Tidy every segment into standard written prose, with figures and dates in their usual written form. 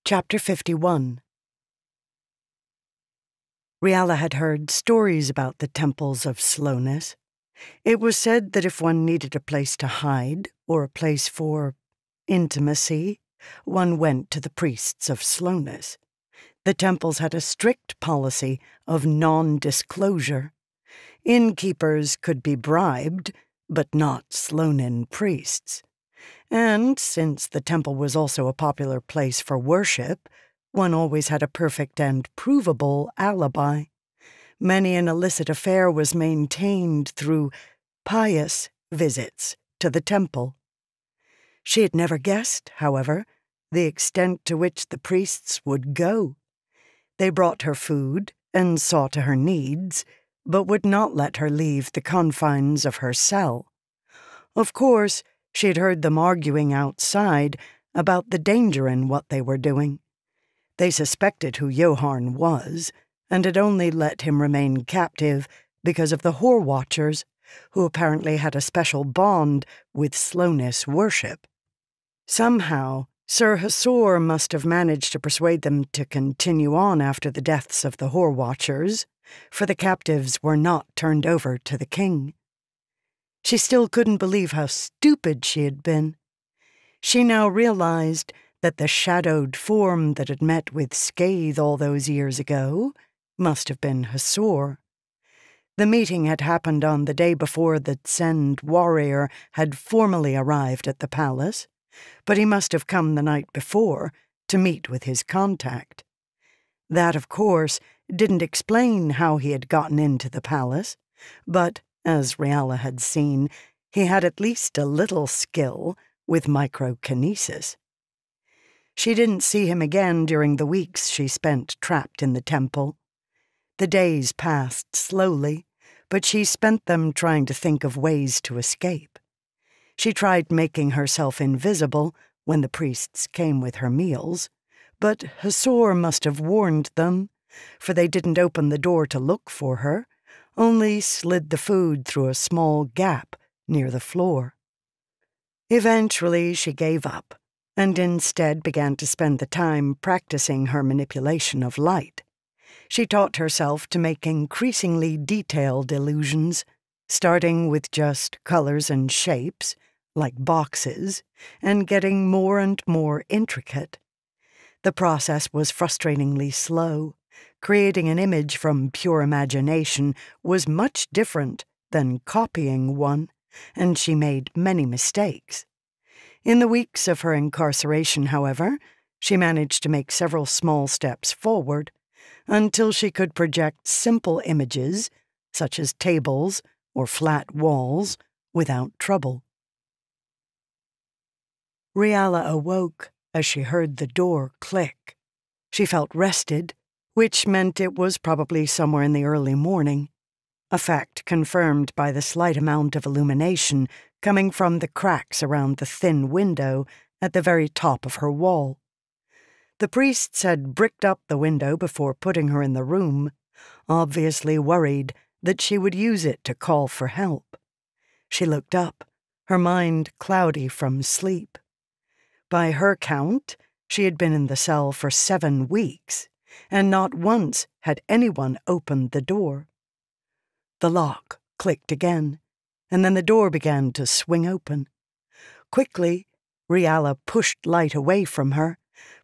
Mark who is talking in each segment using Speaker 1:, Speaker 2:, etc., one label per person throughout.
Speaker 1: Chapter 51. Riala had heard stories about the temples of slowness. It was said that if one needed a place to hide, or a place for intimacy, one went to the priests of slowness. The temples had a strict policy of non-disclosure. Innkeepers could be bribed, but not Slonin priests. And since the temple was also a popular place for worship, one always had a perfect and provable alibi. Many an illicit affair was maintained through pious visits to the temple. She had never guessed, however, the extent to which the priests would go. They brought her food and saw to her needs, but would not let her leave the confines of her cell. Of course, she had heard them arguing outside about the danger in what they were doing. They suspected who Yoharn was, and had only let him remain captive because of the Whore Watchers, who apparently had a special bond with slowness worship. Somehow, Sir Hasor must have managed to persuade them to continue on after the deaths of the Whore Watchers, for the captives were not turned over to the king. She still couldn't believe how stupid she had been. She now realized that the shadowed form that had met with scathe all those years ago must have been Hasor. The meeting had happened on the day before the Tsend warrior had formally arrived at the palace, but he must have come the night before to meet with his contact. That, of course, didn't explain how he had gotten into the palace, but, as Riala had seen, he had at least a little skill with microkinesis. She didn't see him again during the weeks she spent trapped in the temple. The days passed slowly, but she spent them trying to think of ways to escape. She tried making herself invisible when the priests came with her meals, but Hasor must have warned them, for they didn't open the door to look for her, only slid the food through a small gap near the floor. Eventually she gave up, and instead began to spend the time practicing her manipulation of light. She taught herself to make increasingly detailed illusions, starting with just colors and shapes, like boxes, and getting more and more intricate. The process was frustratingly slow. Creating an image from pure imagination was much different than copying one, and she made many mistakes. In the weeks of her incarceration, however, she managed to make several small steps forward, until she could project simple images, such as tables or flat walls, without trouble. Riala awoke as she heard the door click. She felt rested, which meant it was probably somewhere in the early morning, a fact confirmed by the slight amount of illumination coming from the cracks around the thin window at the very top of her wall. The priests had bricked up the window before putting her in the room, obviously worried that she would use it to call for help. She looked up, her mind cloudy from sleep. By her count, she had been in the cell for 7 weeks, and not once had anyone opened the door. The lock clicked again, and then the door began to swing open. Quickly, Riala pushed light away from her,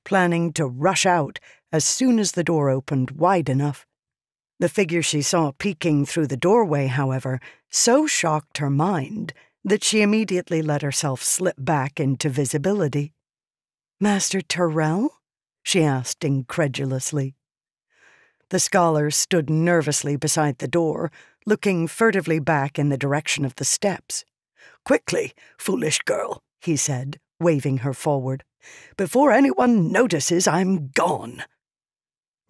Speaker 1: planning to rush out as soon as the door opened wide enough. The figure she saw peeking through the doorway, however, so shocked her mind that she immediately let herself slip back into visibility. "Master Tyrell?" she asked incredulously. The scholar stood nervously beside the door, looking furtively back in the direction of the steps. "Quickly, foolish girl," he said, waving her forward. "Before anyone notices, I'm gone."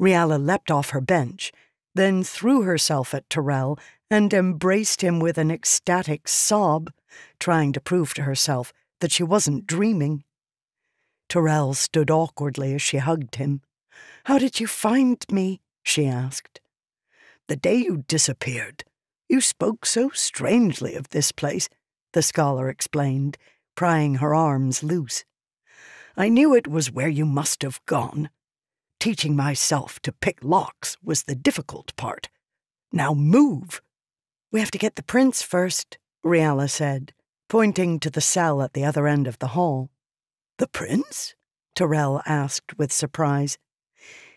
Speaker 1: Riala leapt off her bench, then threw herself at Tyrell and embraced him with an ecstatic sob, trying to prove to herself that she wasn't dreaming. Tyrell stood awkwardly as she hugged him. "How did you find me?" she asked. "The day you disappeared. You spoke so strangely of this place," the scholar explained, prying her arms loose. I knew it was where you must have gone. Teaching myself to pick locks was the difficult part. Now move." "We have to get the prince first," Riala said, pointing to the cell at the other end of the hall. "The prince?" Tyrell asked with surprise.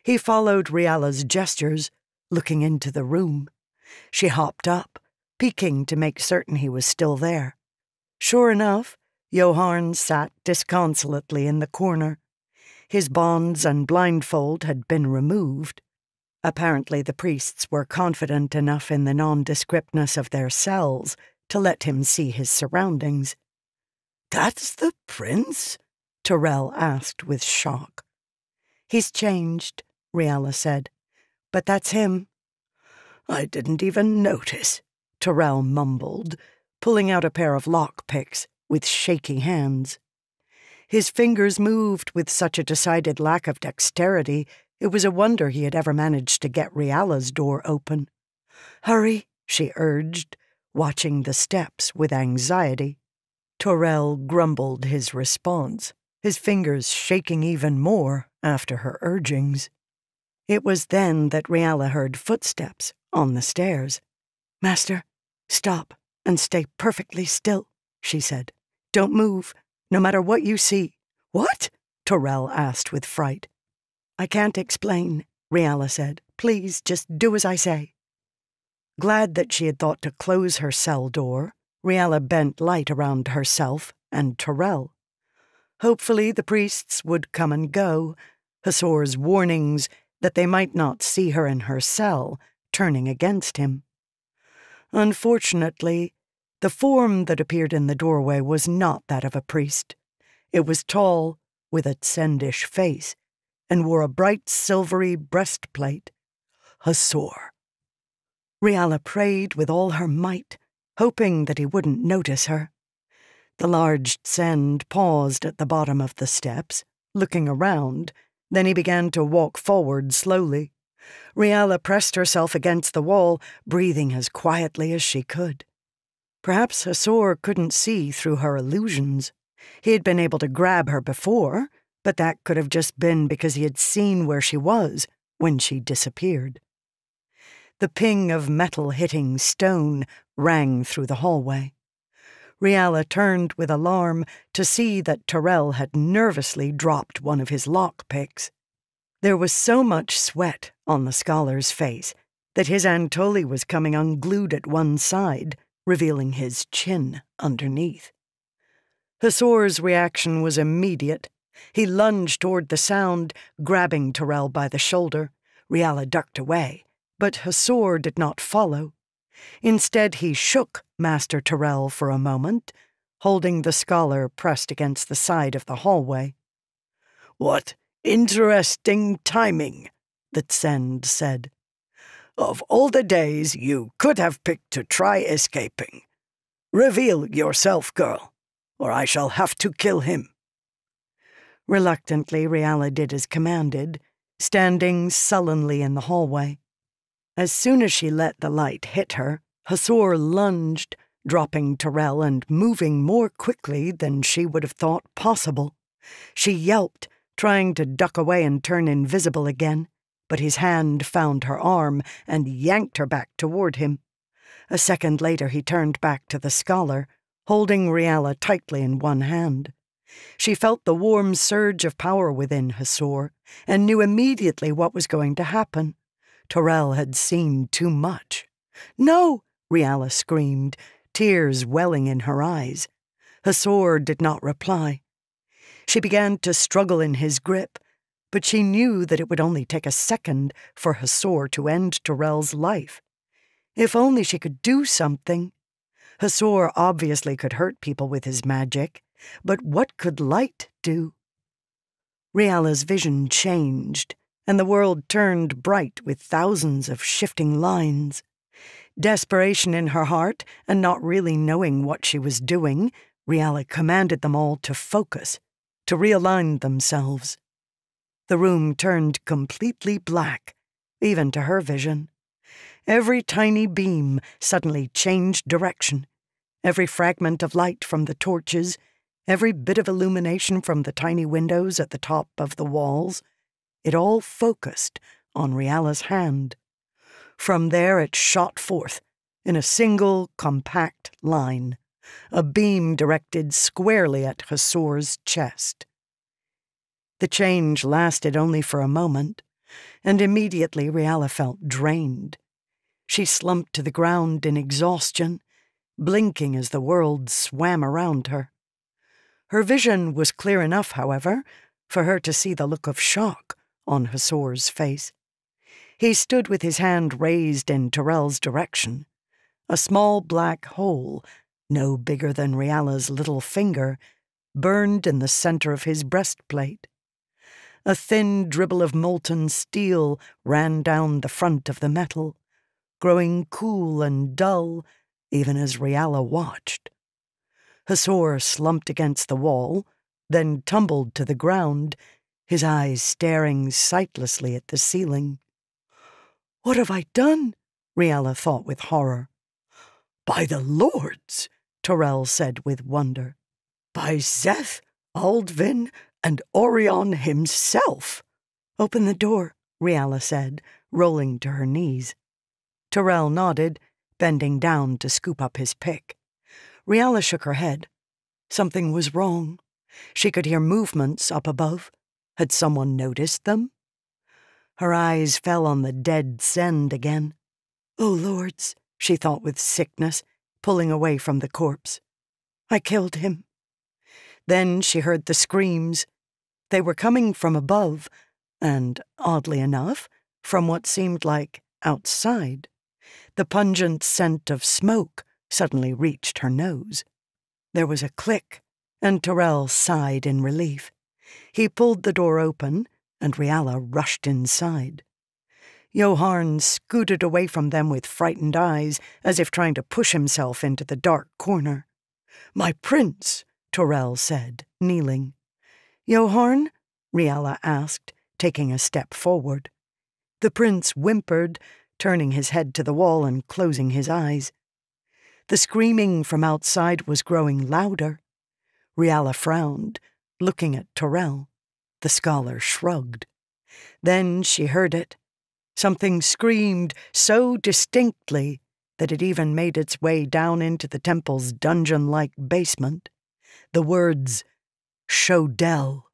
Speaker 1: He followed Riala's gestures, looking into the room. She hopped up, peeking to make certain he was still there. Sure enough, Joharn sat disconsolately in the corner. His bonds and blindfold had been removed. Apparently the priests were confident enough in the nondescriptness of their cells to let him see his surroundings. "That's the prince?" Tyrell asked with shock. "He's changed," Riala said, "but that's him." "I didn't even notice," Tyrell mumbled, pulling out a pair of lockpicks with shaky hands. His fingers moved with such a decided lack of dexterity, it was a wonder he had ever managed to get Riala's door open. "Hurry," she urged, watching the steps with anxiety. Tyrell grumbled his response, his fingers shaking even more after her urgings. It was then that Riala heard footsteps on the stairs. "Master, stop and stay perfectly still," she said. "Don't move, no matter what you see." "What?" Tyrell asked with fright. "I can't explain," Riala said. "Please, just do as I say." Glad that she had thought to close her cell door, Riala bent light around herself and Tyrell. Hopefully the priests would come and go, Hasor's warnings that they might not see her in her cell turning against him. Unfortunately, the form that appeared in the doorway was not that of a priest. It was tall, with a tsendish face, and wore a bright silvery breastplate. Hasor. Riala prayed with all her might, hoping that he wouldn't notice her. The large Tsend paused at the bottom of the steps, looking around. Then he began to walk forward slowly. Riala pressed herself against the wall, breathing as quietly as she could. Perhaps Hasor couldn't see through her illusions. He had been able to grab her before, but that could have just been because he had seen where she was when she disappeared. The ping of metal hitting stone rang through the hallway. Riala turned with alarm to see that Tyrell had nervously dropped one of his lockpicks. There was so much sweat on the scholar's face that his Antoli was coming unglued at one side, revealing his chin underneath. Hasor's reaction was immediate. He lunged toward the sound, grabbing Tyrell by the shoulder. Riala ducked away, but Hasor did not follow. Instead, he shook Master Tyrell for a moment, holding the scholar pressed against the side of the hallway. "What interesting timing," the Tsend said. "Of all the days you could have picked to try escaping. Reveal yourself, girl, or I shall have to kill him." Reluctantly, Riala did as commanded, standing sullenly in the hallway. As soon as she let the light hit her, Hasor lunged, dropping Tyrell and moving more quickly than she would have thought possible. She yelped, trying to duck away and turn invisible again, but his hand found her arm and yanked her back toward him. A second later he turned back to the scholar, holding Riala tightly in one hand. She felt the warm surge of power within Hasor and knew immediately what was going to happen. Tyrell had seen too much. "No!" Riala screamed, tears welling in her eyes. Hasor did not reply. She began to struggle in his grip, but she knew that it would only take a second for Hasor to end Tyrell's life. If only she could do something. Hasor obviously could hurt people with his magic, but what could light do? Riala's vision changed, and the world turned bright with thousands of shifting lines. Desperation in her heart, and not really knowing what she was doing, Riala commanded them all to focus, to realign themselves. The room turned completely black, even to her vision. Every tiny beam suddenly changed direction. Every fragment of light from the torches, Every bit of illumination from the tiny windows at the top of the walls, it all focused on Riala's hand. From there it shot forth in a single, compact line, a beam directed squarely at Hasor's chest. The change lasted only for a moment, and immediately Riala felt drained. She slumped to the ground in exhaustion, blinking as the world swam around her. Her vision was clear enough, however, for her to see the look of shock on Hasor's face. He stood with his hand raised in Tyrell's direction. A small black hole, no bigger than Riala's little finger, burned in the center of his breastplate. A thin dribble of molten steel ran down the front of the metal, growing cool and dull even as Riala watched. Hasor slumped against the wall, then tumbled to the ground, his eyes staring sightlessly at the ceiling. "What have I done?" Riala thought with horror. "By the lords," Tyrell said with wonder. "By Szeth, Aldvin, and Orion himself." "Open the door," Riala said, rolling to her knees. Tyrell nodded, bending down to scoop up his pick. Riala shook her head. Something was wrong. She could hear movements up above. Had someone noticed them? Her eyes fell on the dead Zend again. "Oh, lords," she thought with sickness, pulling away from the corpse. "I killed him." Then she heard the screams. They were coming from above, and, oddly enough, from what seemed like outside. The pungent scent of smoke suddenly reached her nose. There was a click, and Tyrell sighed in relief. He pulled the door open, and Riala rushed inside. Joharn scooted away from them with frightened eyes, as if trying to push himself into the dark corner. "My prince," Tyrell said, kneeling. "Joharn?" Riala asked, taking a step forward. The prince whimpered, turning his head to the wall and closing his eyes. The screaming from outside was growing louder. Riala frowned, looking at Tyrell. The scholar shrugged. Then she heard it. Something screamed so distinctly that it even made its way down into the temple's dungeon-like basement. The words, "Shodel."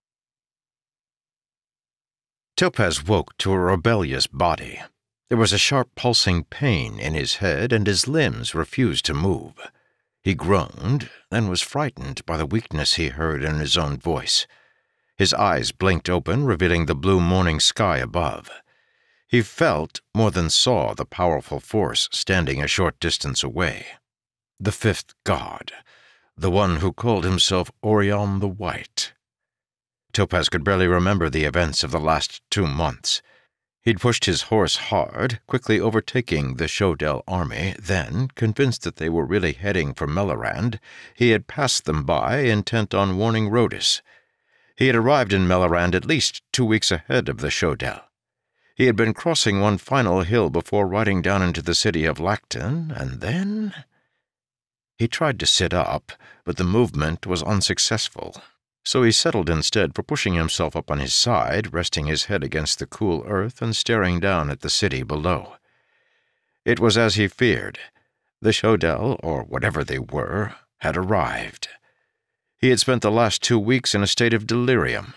Speaker 2: Topaz woke to a rebellious body. There was a sharp pulsing pain in his head, and his limbs refused to move. He groaned, then was frightened by the weakness he heard in his own voice. His eyes blinked open, revealing the blue morning sky above. He felt, more than saw, the powerful force standing a short distance away. The fifth god, the one who called himself Orion the White. Topaz could barely remember the events of the last 2 months. He'd pushed his horse hard, quickly overtaking the Shodel army. Then, convinced that they were really heading for Melorand, he had passed them by, intent on warning Rhodus. He had arrived in Melorand at least 2 weeks ahead of the Shodel. He had been crossing one final hill before riding down into the city of Lacton, and then... He tried to sit up, but the movement was unsuccessful. So he settled instead for pushing himself up on his side, resting his head against the cool earth and staring down at the city below. It was as he feared. The Shodel, or whatever they were, had arrived. He had spent the last 2 weeks in a state of delirium.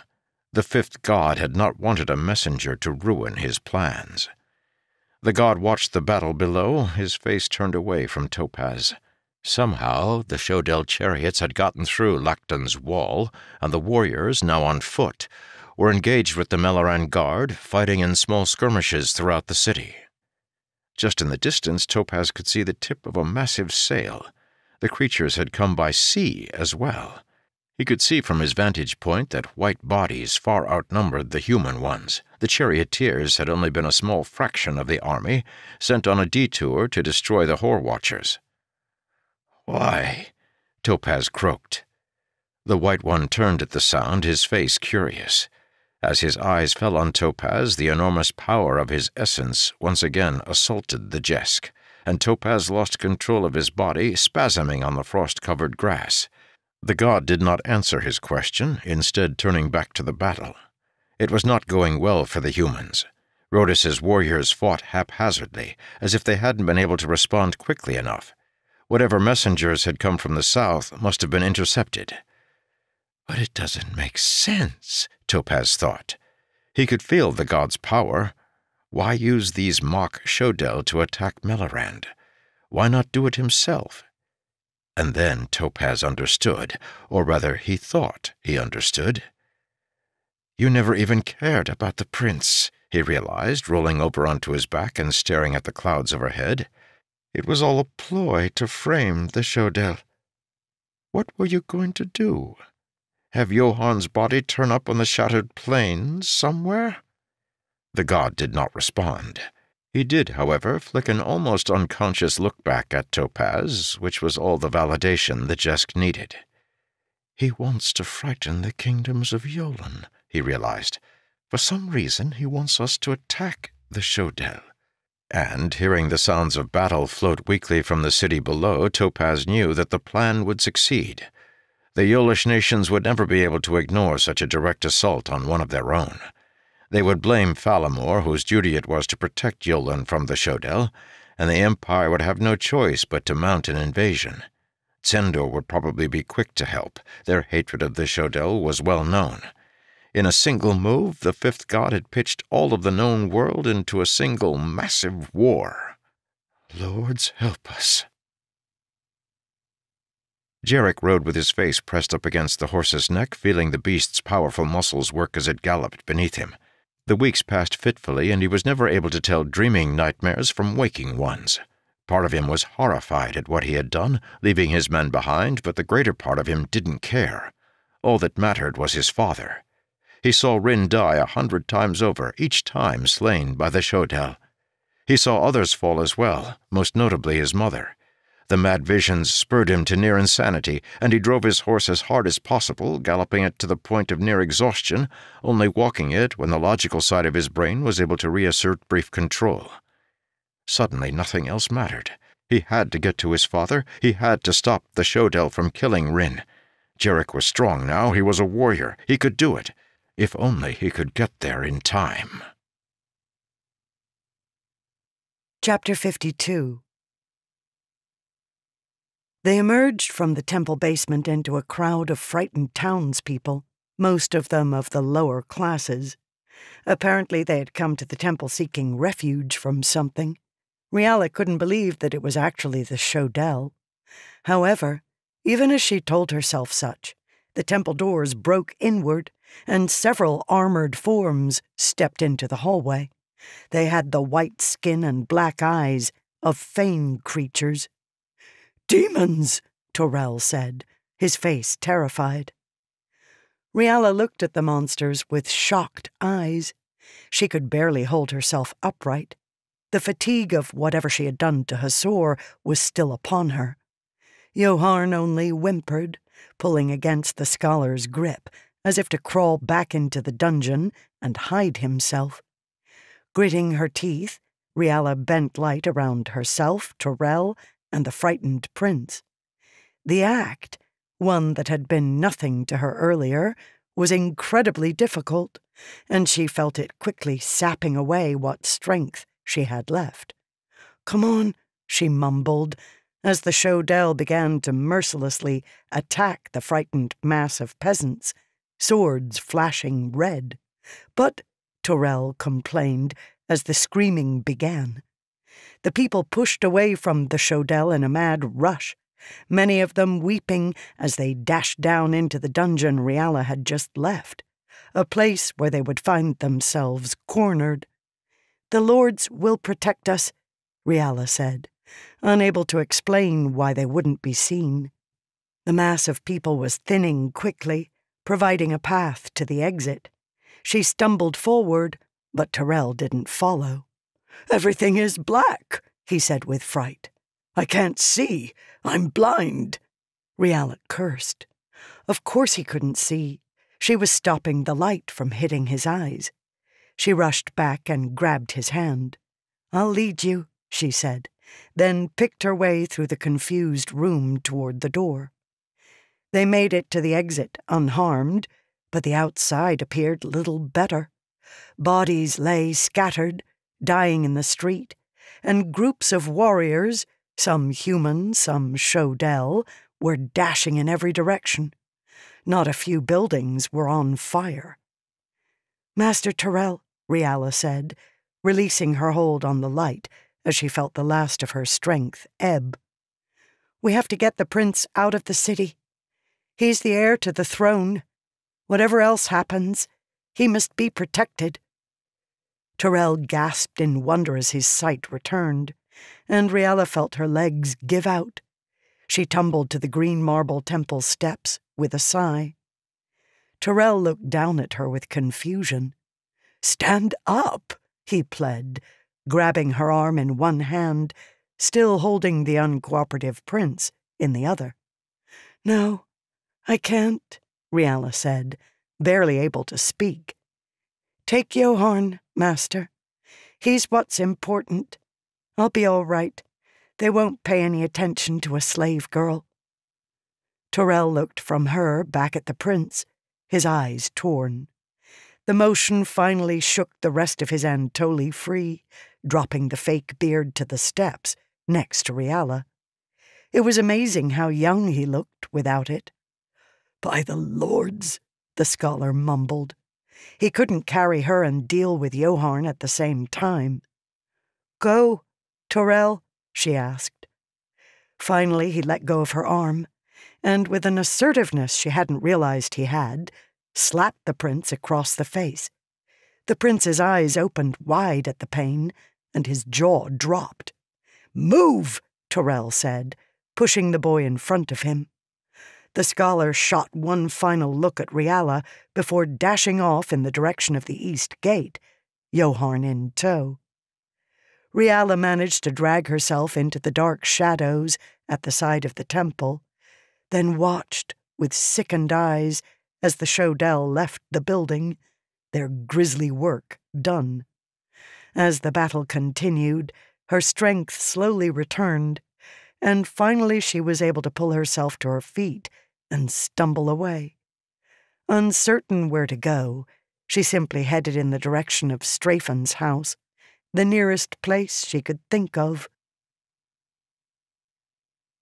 Speaker 2: The fifth god had not wanted a messenger to ruin his plans. The god watched the battle below, his face turned away from Topaz. Somehow, the Shodel chariots had gotten through Lacton's wall, and the warriors, now on foot, were engaged with the Melorand guard, fighting in small skirmishes throughout the city. Just in the distance, Topaz could see the tip of a massive sail. The creatures had come by sea as well. He could see from his vantage point that white bodies far outnumbered the human ones. The charioteers had only been a small fraction of the army, sent on a detour to destroy the Whore-Watchers. "Why?" Topaz croaked. The White One turned at the sound, his face curious. As his eyes fell on Topaz, the enormous power of his essence once again assaulted the Jesk, and Topaz lost control of his body, spasming on the frost-covered grass. The god did not answer his question, instead turning back to the battle. It was not going well for the humans. Rhodus's warriors fought haphazardly, as if they hadn't been able to respond quickly enough. Whatever messengers had come from the south must have been intercepted. But it doesn't make sense, Topaz thought. He could feel the god's power. Why use these mock Shodel to attack Melorand? Why not do it himself? And then Topaz understood, or rather he thought he understood. You never even cared about the prince, he realized, rolling over onto his back and staring at the clouds overhead. It was all a ploy to frame the Shodel. What were you going to do? Have Johann's body turn up on the shattered plains somewhere? The god did not respond. He did, however, flick an almost unconscious look back at Topaz, which was all the validation the Jesk needed. He wants to frighten the kingdoms of Yolen, he realized. For some reason, he wants us to attack the Shodel. And, hearing the sounds of battle float weakly from the city below, Topaz knew that the plan would succeed. The Yolish nations would never be able to ignore such a direct assault on one of their own. They would blame Falamor, whose duty it was to protect Yolen from the Shodel, and the Empire would have no choice but to mount an invasion. Tsendor would probably be quick to help. Their hatred of the Shodel was well known. In a single move, the fifth god had pitched all of the known world into a single massive war. Lords help us. Jarek rode with his face pressed up against the horse's neck, feeling the beast's powerful muscles work as it galloped beneath him. The weeks passed fitfully, and he was never able to tell dreaming nightmares from waking ones. Part of him was horrified at what he had done, leaving his men behind, but the greater part of him didn't care. All that mattered was his father. He saw Rin die 100 times over, each time slain by the Shodel. He saw others fall as well, most notably his mother. The mad visions spurred him to near insanity, and he drove his horse as hard as possible, galloping it to the point of near exhaustion, only walking it when the logical side of his brain was able to reassert brief control. Suddenly nothing else mattered. He had to get to his father. He had to stop the Shodel from killing Rin. Jarek was strong now. He was a warrior. He could do it. If only he could get there in time.
Speaker 1: Chapter 52. They emerged from the temple basement into a crowd of frightened townspeople, most of them of the lower classes. Apparently they had come to the temple seeking refuge from something. Riala couldn't believe that it was actually the Shodel. However, even as she told herself such, the temple doors broke inward, and several armored forms stepped into the hallway. They had the white skin and black eyes of Fane creatures. "Demons!" Torel said, his face terrified. Riala looked at the monsters with shocked eyes. She could barely hold herself upright. The fatigue of whatever she had done to Hasor was still upon her. Yoharn only whimpered, pulling against the scholar's grip, as if to crawl back into the dungeon and hide himself. Gritting her teeth, Riala bent light around herself, Torel, and the frightened prince. The act, one that had been nothing to her earlier, was incredibly difficult, and she felt it quickly sapping away what strength she had left. "Come on," she mumbled, as the Shodel began to mercilessly attack the frightened mass of peasants, swords flashing red. "But," Torel complained as the screaming began. The people pushed away from the Shodel in a mad rush, many of them weeping as they dashed down into the dungeon Riala had just left, a place where they would find themselves cornered. "The lords will protect us," Riala said, unable to explain why they wouldn't be seen. The mass of people was thinning quickly, providing a path to the exit. She stumbled forward, but Torel didn't follow. "Everything is black," he said with fright. "I can't see. I'm blind." Riala cursed. Of course he couldn't see. She was stopping the light from hitting his eyes. She rushed back and grabbed his hand. "I'll lead you," she said, then picked her way through the confused room toward the door. They made it to the exit unharmed, but the outside appeared little better. Bodies lay scattered, dying in the street, and groups of warriors, some human, some Shodel, were dashing in every direction. Not a few buildings were on fire. "Master Tyrell," Riala said, releasing her hold on the light as she felt the last of her strength ebb. "We have to get the prince out of the city. He's the heir to the throne. Whatever else happens, he must be protected." Tyrell gasped in wonder as his sight returned, and Riala felt her legs give out. She tumbled to the green marble temple steps with a sigh. Tyrell looked down at her with confusion. "Stand up," he pled, grabbing her arm in one hand, still holding the uncooperative prince in the other. "No, I can't," Riala said, barely able to speak. "Take Yoharn, Master. He's what's important. I'll be all right. They won't pay any attention to a slave girl." Tyrell looked from her back at the prince, his eyes torn. The motion finally shook the rest of his Antoli free, dropping the fake beard to the steps next to Riala. It was amazing how young he looked without it. "By the lords," the scholar mumbled. He couldn't carry her and deal with Yoharn at the same time. "Go, Tyrell?" she asked. Finally, he let go of her arm, and with an assertiveness she hadn't realized he had, slapped the prince across the face. The prince's eyes opened wide at the pain, and his jaw dropped. "Move," Tyrell said, pushing the boy in front of him. The scholar shot one final look at Riala before dashing off in the direction of the east gate, Yoharn in tow. Riala managed to drag herself into the dark shadows at the side of the temple, then watched with sickened eyes as the Shodel left the building, their grisly work done. As the battle continued, her strength slowly returned, and finally she was able to pull herself to her feet and stumble away. Uncertain where to go, she simply headed in the direction of Strafen's house, the nearest place she could think of.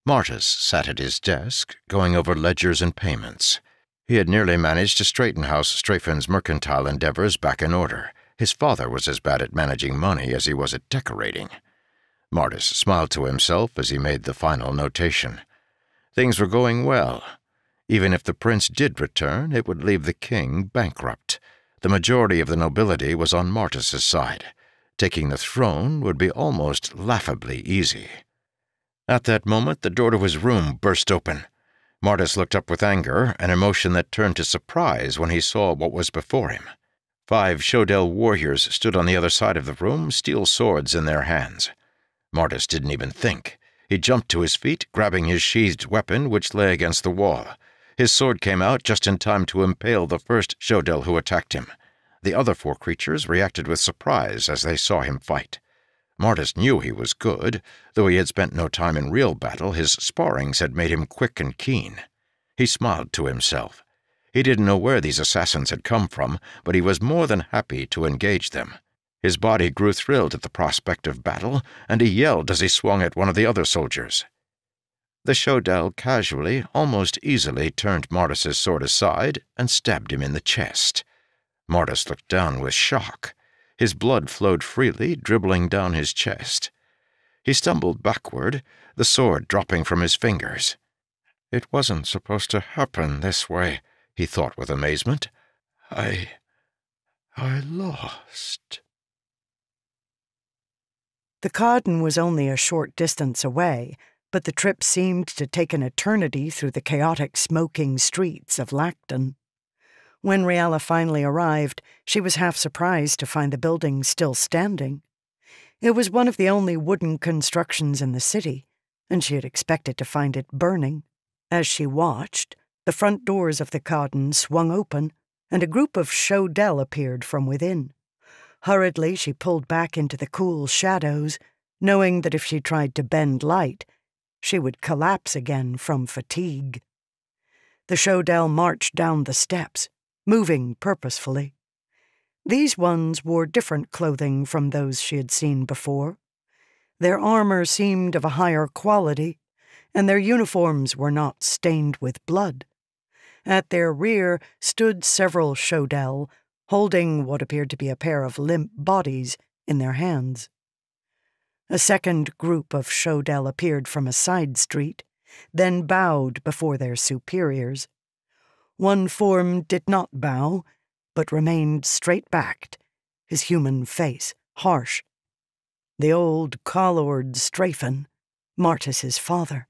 Speaker 2: Martis sat at his desk, going over ledgers and payments. He had nearly managed to straighten House Strafen's mercantile endeavors back in order. His father was as bad at managing money as he was at decorating. Martis smiled to himself as he made the final notation. Things were going well. Even if the prince did return, it would leave the king bankrupt. The majority of the nobility was on Martis's side. Taking the throne would be almost laughably easy. At that moment, the door to his room burst open. Martis looked up with anger, an emotion that turned to surprise when he saw what was before him. 5 Shodel warriors stood on the other side of the room, steel swords in their hands. Martis didn't even think. He jumped to his feet, grabbing his sheathed weapon, which lay against the wall. His sword came out just in time to impale the first Shodel who attacked him. The other 4 creatures reacted with surprise as they saw him fight. Martis knew he was good. Though he had spent no time in real battle, his sparrings had made him quick and keen. He smiled to himself. He didn't know where these assassins had come from, but he was more than happy to engage them. His body grew thrilled at the prospect of battle, and he yelled as he swung at one of the other soldiers. The Shodel casually, almost easily, turned Martis's sword aside and stabbed him in the chest. Martis looked down with shock. His blood flowed freely, dribbling down his chest. He stumbled backward, the sword dropping from his fingers. "It wasn't supposed to happen this way," he thought with amazement. I lost."
Speaker 1: The Codden was only a short distance away, but the trip seemed to take an eternity through the chaotic, smoking streets of Lacton. When Riala finally arrived, she was half surprised to find the building still standing. It was one of the only wooden constructions in the city, and she had expected to find it burning. As she watched, the front doors of the Codden swung open, and a group of Shodel appeared from within. Hurriedly, she pulled back into the cool shadows, knowing that if she tried to bend light, she would collapse again from fatigue. The Shodel marched down the steps, moving purposefully. These ones wore different clothing from those she had seen before. Their armor seemed of a higher quality, and their uniforms were not stained with blood. At their rear stood several Shodel, holding what appeared to be a pair of limp bodies in their hands. A second group of Shodel appeared from a side street, then bowed before their superiors. One form did not bow, but remained straight-backed, his human face harsh. The old Collord Strafen, Martis's father.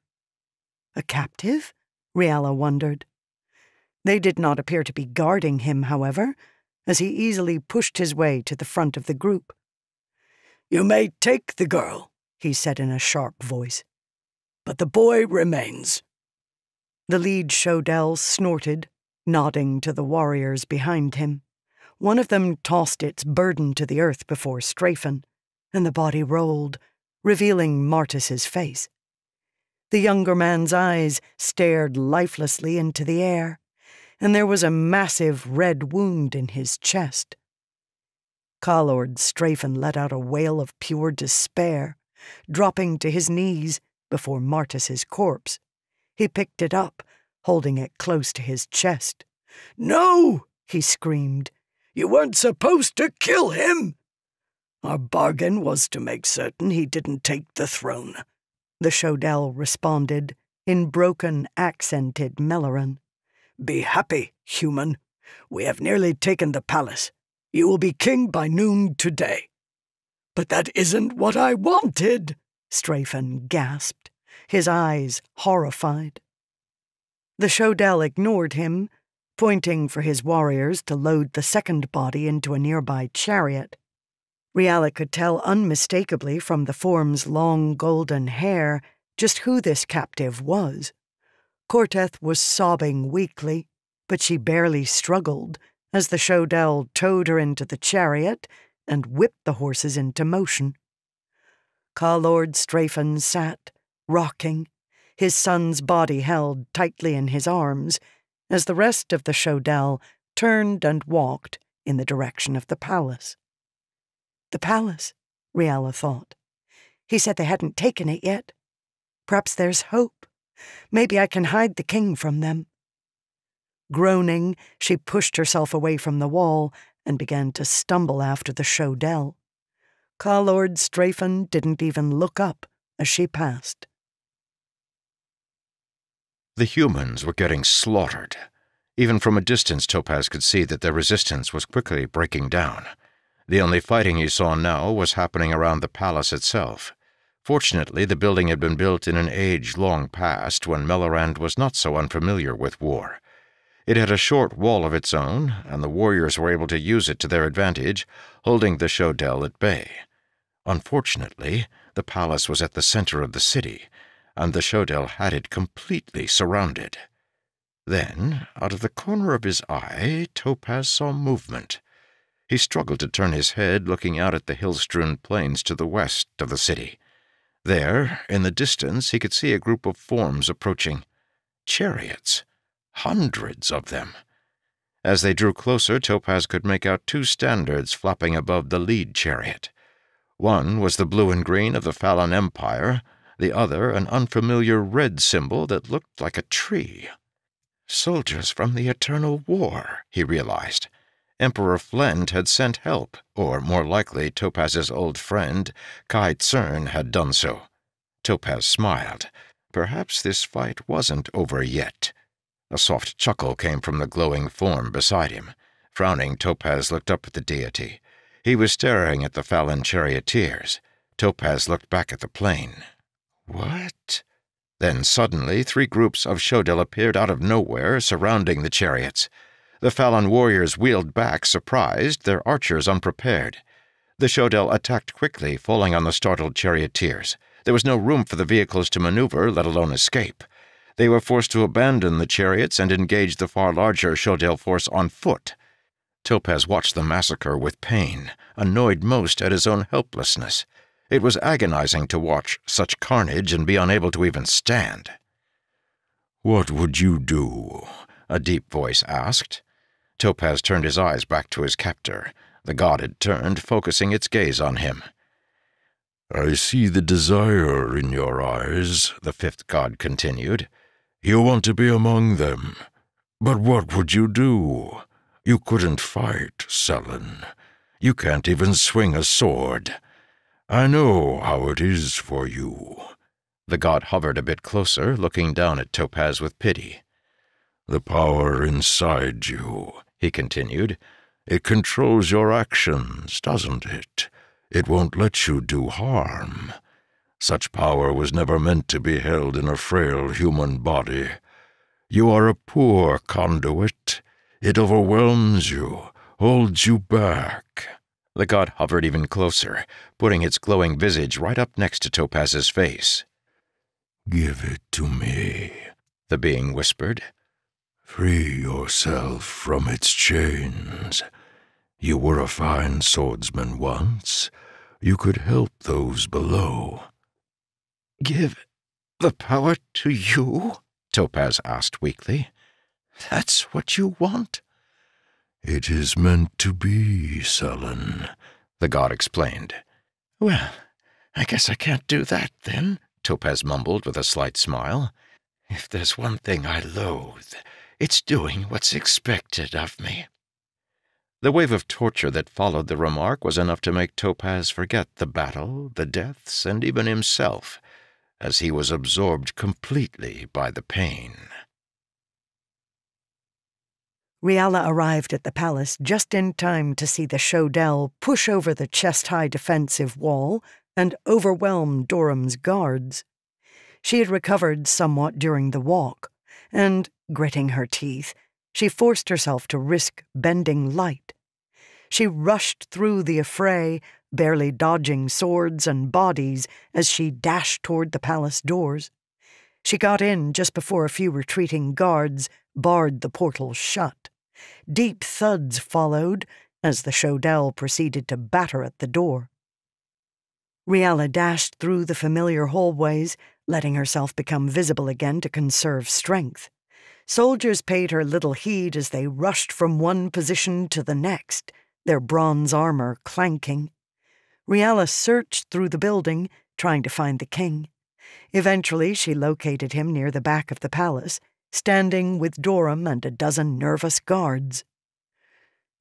Speaker 1: A captive? Riala wondered. They did not appear to be guarding him, however, as he easily pushed his way to the front of the group.
Speaker 3: "You may take the girl," he said in a sharp voice, "but the boy remains."
Speaker 1: The lead Shodel snorted, nodding to the warriors behind him. One of them tossed its burden to the earth before Strafen, and the body rolled, revealing Martis's face. The younger man's eyes stared lifelessly into the air, and there was a massive red wound in his chest. Collord Strafen let out a wail of pure despair, dropping to his knees before Martis's corpse. He picked it up, holding it close to his chest.
Speaker 3: "No!"
Speaker 1: he screamed.
Speaker 3: "You weren't supposed to kill him! Our bargain was to make certain he didn't take the throne,"
Speaker 1: the Shodel responded in broken, accented Melloran.
Speaker 3: "Be happy, human. We have nearly taken the palace. You will be king by noon today." "But that isn't what I wanted,"
Speaker 1: Strafen gasped, his eyes horrified. The Shodel ignored him, pointing for his warriors to load the second body into a nearby chariot. Riala could tell unmistakably from the form's long golden hair just who this captive was. Corteth was sobbing weakly, but she barely struggled as the Shodel towed her into the chariot and whipped the horses into motion. Collord Strafen sat, rocking, his son's body held tightly in his arms, as the rest of the Shodel turned and walked in the direction of the palace. The palace, Riala thought. He said they hadn't taken it yet. Perhaps there's hope. Maybe I can hide the king from them. Groaning, she pushed herself away from the wall and began to stumble after the Shodel. Collord Strafen didn't even look up as she passed.
Speaker 2: The humans were getting slaughtered. Even from a distance, Topaz could see that their resistance was quickly breaking down. The only fighting he saw now was happening around the palace itself. Fortunately, the building had been built in an age long past when Melorand was not so unfamiliar with war. It had a short wall of its own, and the warriors were able to use it to their advantage, holding the Shodel at bay. Unfortunately, the palace was at the center of the city, and the Shodel had it completely surrounded. Then, out of the corner of his eye, Topaz saw movement. He struggled to turn his head, looking out at the hill-strewn plains to the west of the city. There, in the distance, he could see a group of forms approaching. Chariots. Hundreds of them. As they drew closer, Topaz could make out two standards flapping above the lead chariot. One was the blue and green of the Fallen Empire, the other an unfamiliar red symbol that looked like a tree. Soldiers from the Eternal War, he realized. Emperor Flend had sent help, or more likely Topaz's old friend, Kai Tsern, had done so. Topaz smiled. Perhaps this fight wasn't over yet. A soft chuckle came from the glowing form beside him. Frowning, Topaz looked up at the deity. He was staring at the Fallen charioteers. Topaz looked back at the plain. What? Then suddenly 3 groups of Shodel appeared out of nowhere, surrounding the chariots. The Fallen warriors wheeled back, surprised, their archers unprepared. The Shodel attacked quickly, falling on the startled charioteers. There was no room for the vehicles to maneuver, let alone escape. They were forced to abandon the chariots and engage the far larger Shodel force on foot. Topaz watched the massacre with pain, annoyed most at his own helplessness. It was agonizing to watch such carnage and be unable to even stand. "What would you do?" a deep voice asked. Topaz turned his eyes back to his captor. The god had turned, focusing its gaze on him. "I see the desire in your eyes," the fifth god continued. "You want to be among them. But what would you do? You couldn't fight, Selen. You can't even swing a sword. I know how it is for you." The god hovered a bit closer, looking down at Topaz with pity. "The power inside you," he continued. "It controls your actions, doesn't it? It won't let you do harm. Such power was never meant to be held in a frail human body. You are a poor conduit. It overwhelms you, holds you back." The god hovered even closer, putting its glowing visage right up next to Topaz's face. "Give it to me," the being whispered. "Free yourself from its chains. You were a fine swordsman once. You could help those below." "Give the power to you?" Topaz asked weakly. "That's what you want?" "It is meant to be, Selen," the god explained. "Well, I guess I can't do that, then," Topaz mumbled with a slight smile. "If there's one thing I loathe, it's doing what's expected of me." The wave of torture that followed the remark was enough to make Topaz forget the battle, the deaths, and even himself, as he was absorbed completely by the pain.
Speaker 1: Riala arrived at the palace just in time to see the Shodel push over the chest-high defensive wall and overwhelm Doram's guards. She had recovered somewhat during the walk, and, gritting her teeth, she forced herself to risk bending light. She rushed through the affray, barely dodging swords and bodies as she dashed toward the palace doors. She got in just before a few retreating guards barred the portal shut. Deep thuds followed as the Shodel proceeded to batter at the door. Riala dashed through the familiar hallways, letting herself become visible again to conserve strength. Soldiers paid her little heed as they rushed from one position to the next, their bronze armor clanking. Riala searched through the building, trying to find the king. Eventually, she located him near the back of the palace, standing with Doram and a dozen nervous guards.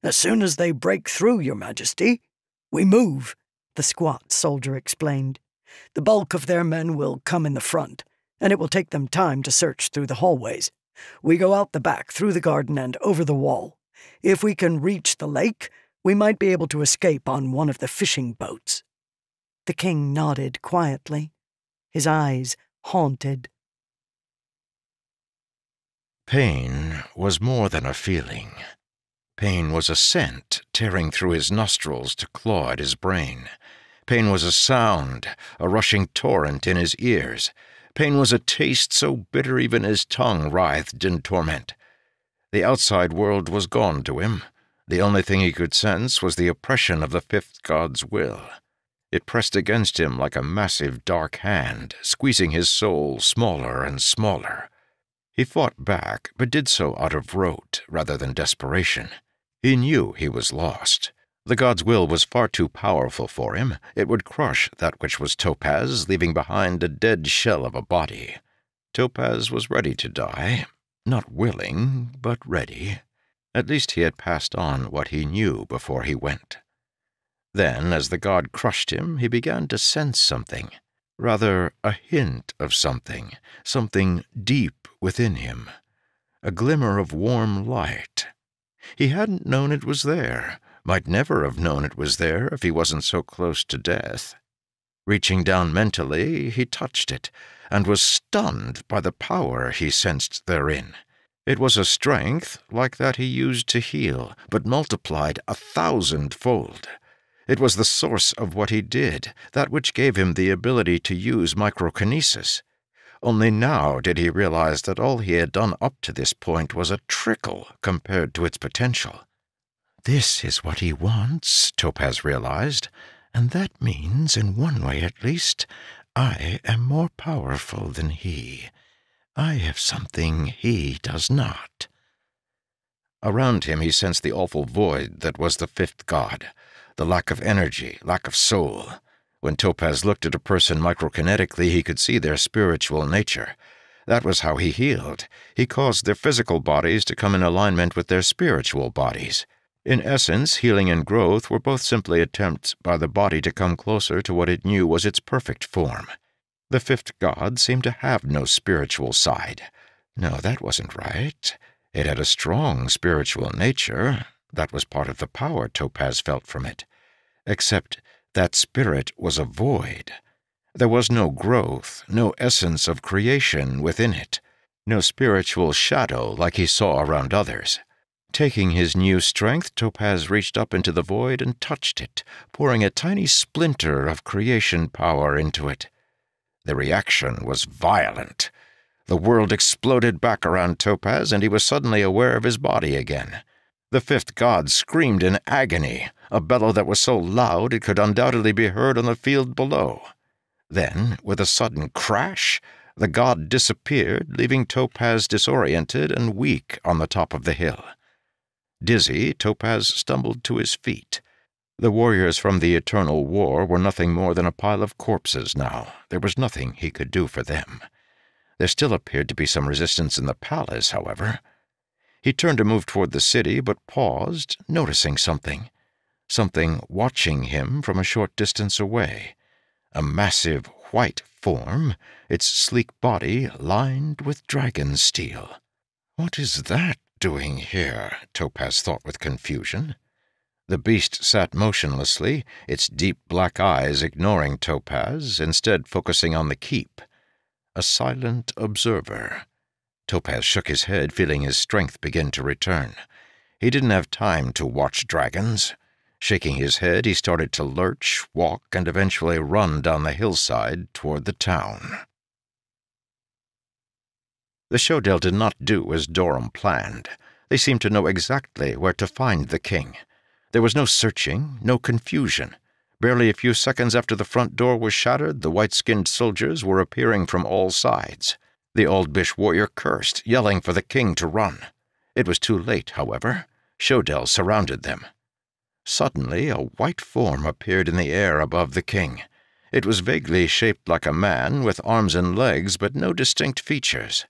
Speaker 3: "As soon as they break through, Your Majesty, we move," the squat soldier explained. "The bulk of their men will come in the front, and it will take them time to search through the hallways. We go out the back, through the garden, and over the wall. If we can reach the lake, we might be able to escape on one of the fishing boats."
Speaker 1: The king nodded quietly, his eyes haunted.
Speaker 2: Pain was more than a feeling. Pain was a scent tearing through his nostrils to claw at his brain. Pain was a sound, a rushing torrent in his ears. Pain was a taste so bitter even his tongue writhed in torment. The outside world was gone to him. The only thing he could sense was the oppression of the fifth god's will. It pressed against him like a massive dark hand, squeezing his soul smaller and smaller. He fought back, but did so out of rote rather than desperation. He knew he was lost. The god's will was far too powerful for him. It would crush that which was Topaz, leaving behind a dead shell of a body. Topaz was ready to die. Not willing, but ready. At least he had passed on what he knew before he went. Then, as the god crushed him, he began to sense something. Rather, a hint of something deep within him. A glimmer of warm light. He hadn't known it was there, might never have known it was there if he wasn't so close to death. Reaching down mentally, he touched it, and was stunned by the power he sensed therein. It was a strength like that he used to heal, but multiplied 1,000-fold. It was the source of what he did, that which gave him the ability to use microkinesis. Only now did he realize that all he had done up to this point was a trickle compared to its potential. This is what he wants, Topaz realized, and that means, in one way at least, I am more powerful than he. I have something he does not. Around him he sensed the awful void that was the fifth god, the lack of energy, lack of soul. When Topaz looked at a person microkinetically, he could see their spiritual nature. That was how he healed. He caused their physical bodies to come in alignment with their spiritual bodies. In essence, healing and growth were both simply attempts by the body to come closer to what it knew was its perfect form. The fifth god seemed to have no spiritual side. No, that wasn't right. It had a strong spiritual nature. That was part of the power Topaz felt from it. Except that spirit was a void. There was no growth, no essence of creation within it, no spiritual shadow like he saw around others. Taking his new strength, Topaz reached up into the void and touched it, pouring a tiny splinter of creation power into it. The reaction was violent. The world exploded back around Topaz, and he was suddenly aware of his body again. The fifth god screamed in agony, a bellow that was so loud it could undoubtedly be heard on the field below. Then, with a sudden crash, the god disappeared, leaving Topaz disoriented and weak on the top of the hill. Dizzy, Topaz stumbled to his feet. The warriors from the Eternal War were nothing more than a pile of corpses now. There was nothing he could do for them. There still appeared to be some resistance in the palace, however. He turned to move toward the city, but paused, noticing something. Something watching him from a short distance away. A massive white form, its sleek body lined with dragonsteel. What is that doing here? Topaz thought with confusion. The beast sat motionlessly, its deep black eyes ignoring Topaz, instead focusing on the keep. A silent observer. Topaz shook his head, feeling his strength begin to return. He didn't have time to watch dragons. Shaking his head, he started to lurch, walk, and eventually run down the hillside toward the town. The Shodel did not do as Durham planned. They seemed to know exactly where to find the king. There was no searching, no confusion. Barely a few seconds after the front door was shattered, the white-skinned soldiers were appearing from all sides. The Aldbish warrior cursed, yelling for the king to run. It was too late, however. Shodel surrounded them. Suddenly, a white form appeared in the air above the king. It was vaguely shaped like a man, with arms and legs, but no distinct features.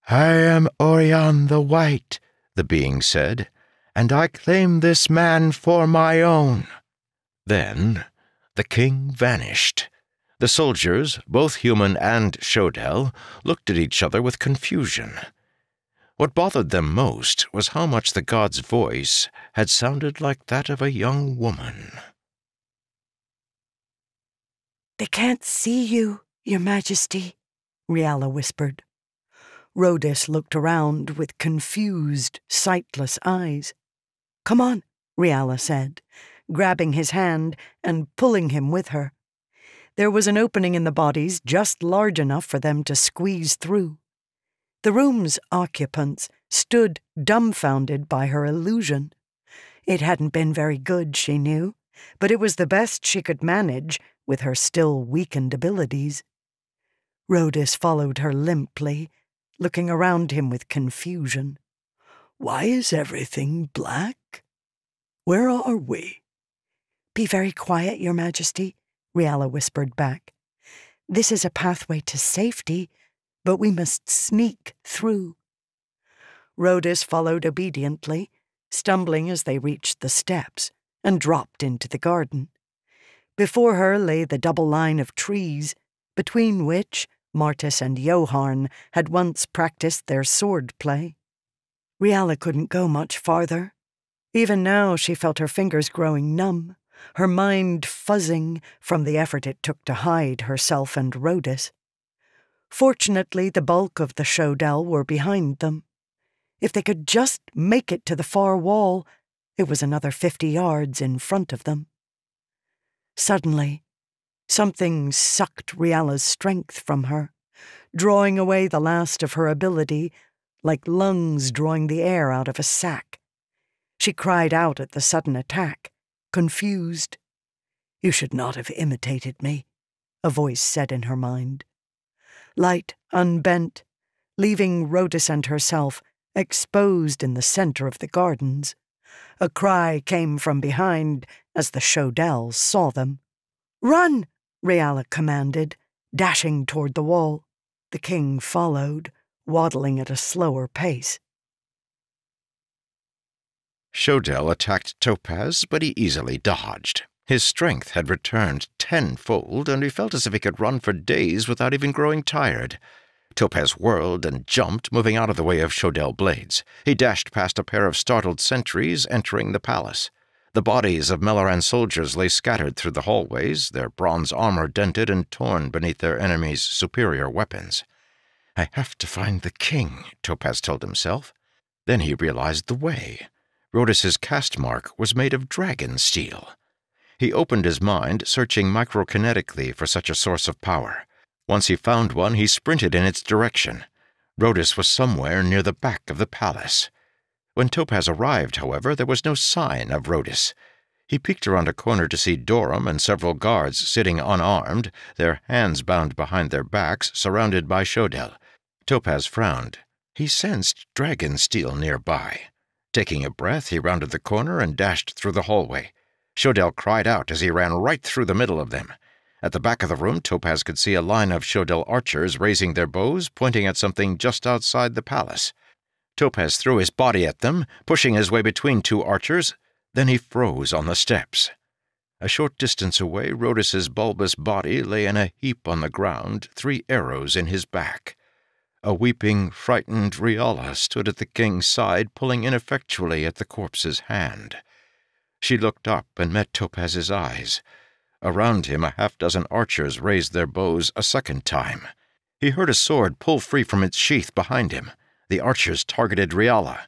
Speaker 2: "I am Orion the White," the being said, "and I claim this man for my own." Then the king vanished. The soldiers, both human and Shodel, looked at each other with confusion. What bothered them most was how much the god's voice had sounded like that of a young woman.
Speaker 1: "They can't see you, Your Majesty," Riala whispered. Rhodus looked around with confused, sightless eyes. "Come on," Riala said, grabbing his hand and pulling him with her. There was an opening in the bodies just large enough for them to squeeze through. The room's occupants stood dumbfounded by her illusion. It hadn't been very good, she knew, but it was the best she could manage with her still weakened abilities. Rhodus followed her limply, looking around him with confusion.
Speaker 3: Why is everything black? Where are we?
Speaker 1: "Be very quiet, Your Majesty," Riala whispered back. "This is a pathway to safety, but we must sneak through." Rhodus followed obediently, stumbling as they reached the steps, and dropped into the garden. Before her lay the double line of trees, between which Martis and Joharn had once practiced their sword play. Riala couldn't go much farther. Even now she felt her fingers growing numb, her mind fuzzing from the effort it took to hide herself and Rhodus. Fortunately, the bulk of the Shodel were behind them. If they could just make it to the far wall, it was another 50 yards in front of them. Suddenly, something sucked Riala's strength from her, drawing away the last of her ability, like lungs drawing the air out of a sack. She cried out at the sudden attack, confused.
Speaker 3: You should not have imitated me,
Speaker 1: a voice said in her mind. Light, unbent, leaving Rhodes and herself exposed in the center of the gardens. A cry came from behind as the Shodell saw them. "Run!" Riala commanded, dashing toward the wall. The king followed, waddling at a slower pace.
Speaker 2: Shodell attacked Topaz, but he easily dodged. His strength had returned tenfold, and he felt as if he could run for days without even growing tired. Topaz whirled and jumped, moving out of the way of Shodell blades. He dashed past a pair of startled sentries entering the palace. The bodies of Melaran soldiers lay scattered through the hallways, their bronze armor dented and torn beneath their enemies' superior weapons. "I have to find the king," Topaz told himself. Then he realized the way. Rhodes's caste mark was made of dragonsteel. He opened his mind, searching microkinetically for such a source of power. Once he found one, he sprinted in its direction. Rhodes was somewhere near the back of the palace. When Topaz arrived, however, there was no sign of Rhodes. He peeked around a corner to see Dorum and several guards sitting unarmed, their hands bound behind their backs, surrounded by Shodell. Topaz frowned. He sensed dragonsteel nearby. Taking a breath, he rounded the corner and dashed through the hallway. Shodell cried out as he ran right through the middle of them. At the back of the room, Topaz could see a line of Shodell archers raising their bows, pointing at something just outside the palace. Topaz threw his body at them, pushing his way between two archers. Then he froze on the steps. A short distance away, Rhodes's bulbous body lay in a heap on the ground, 3 arrows in his back. A weeping, frightened Riala stood at the king's side, pulling ineffectually at the corpse's hand. She looked up and met Topaz's eyes. Around him, a half-dozen archers raised their bows a second time. He heard a sword pull free from its sheath behind him. The archers targeted Riala.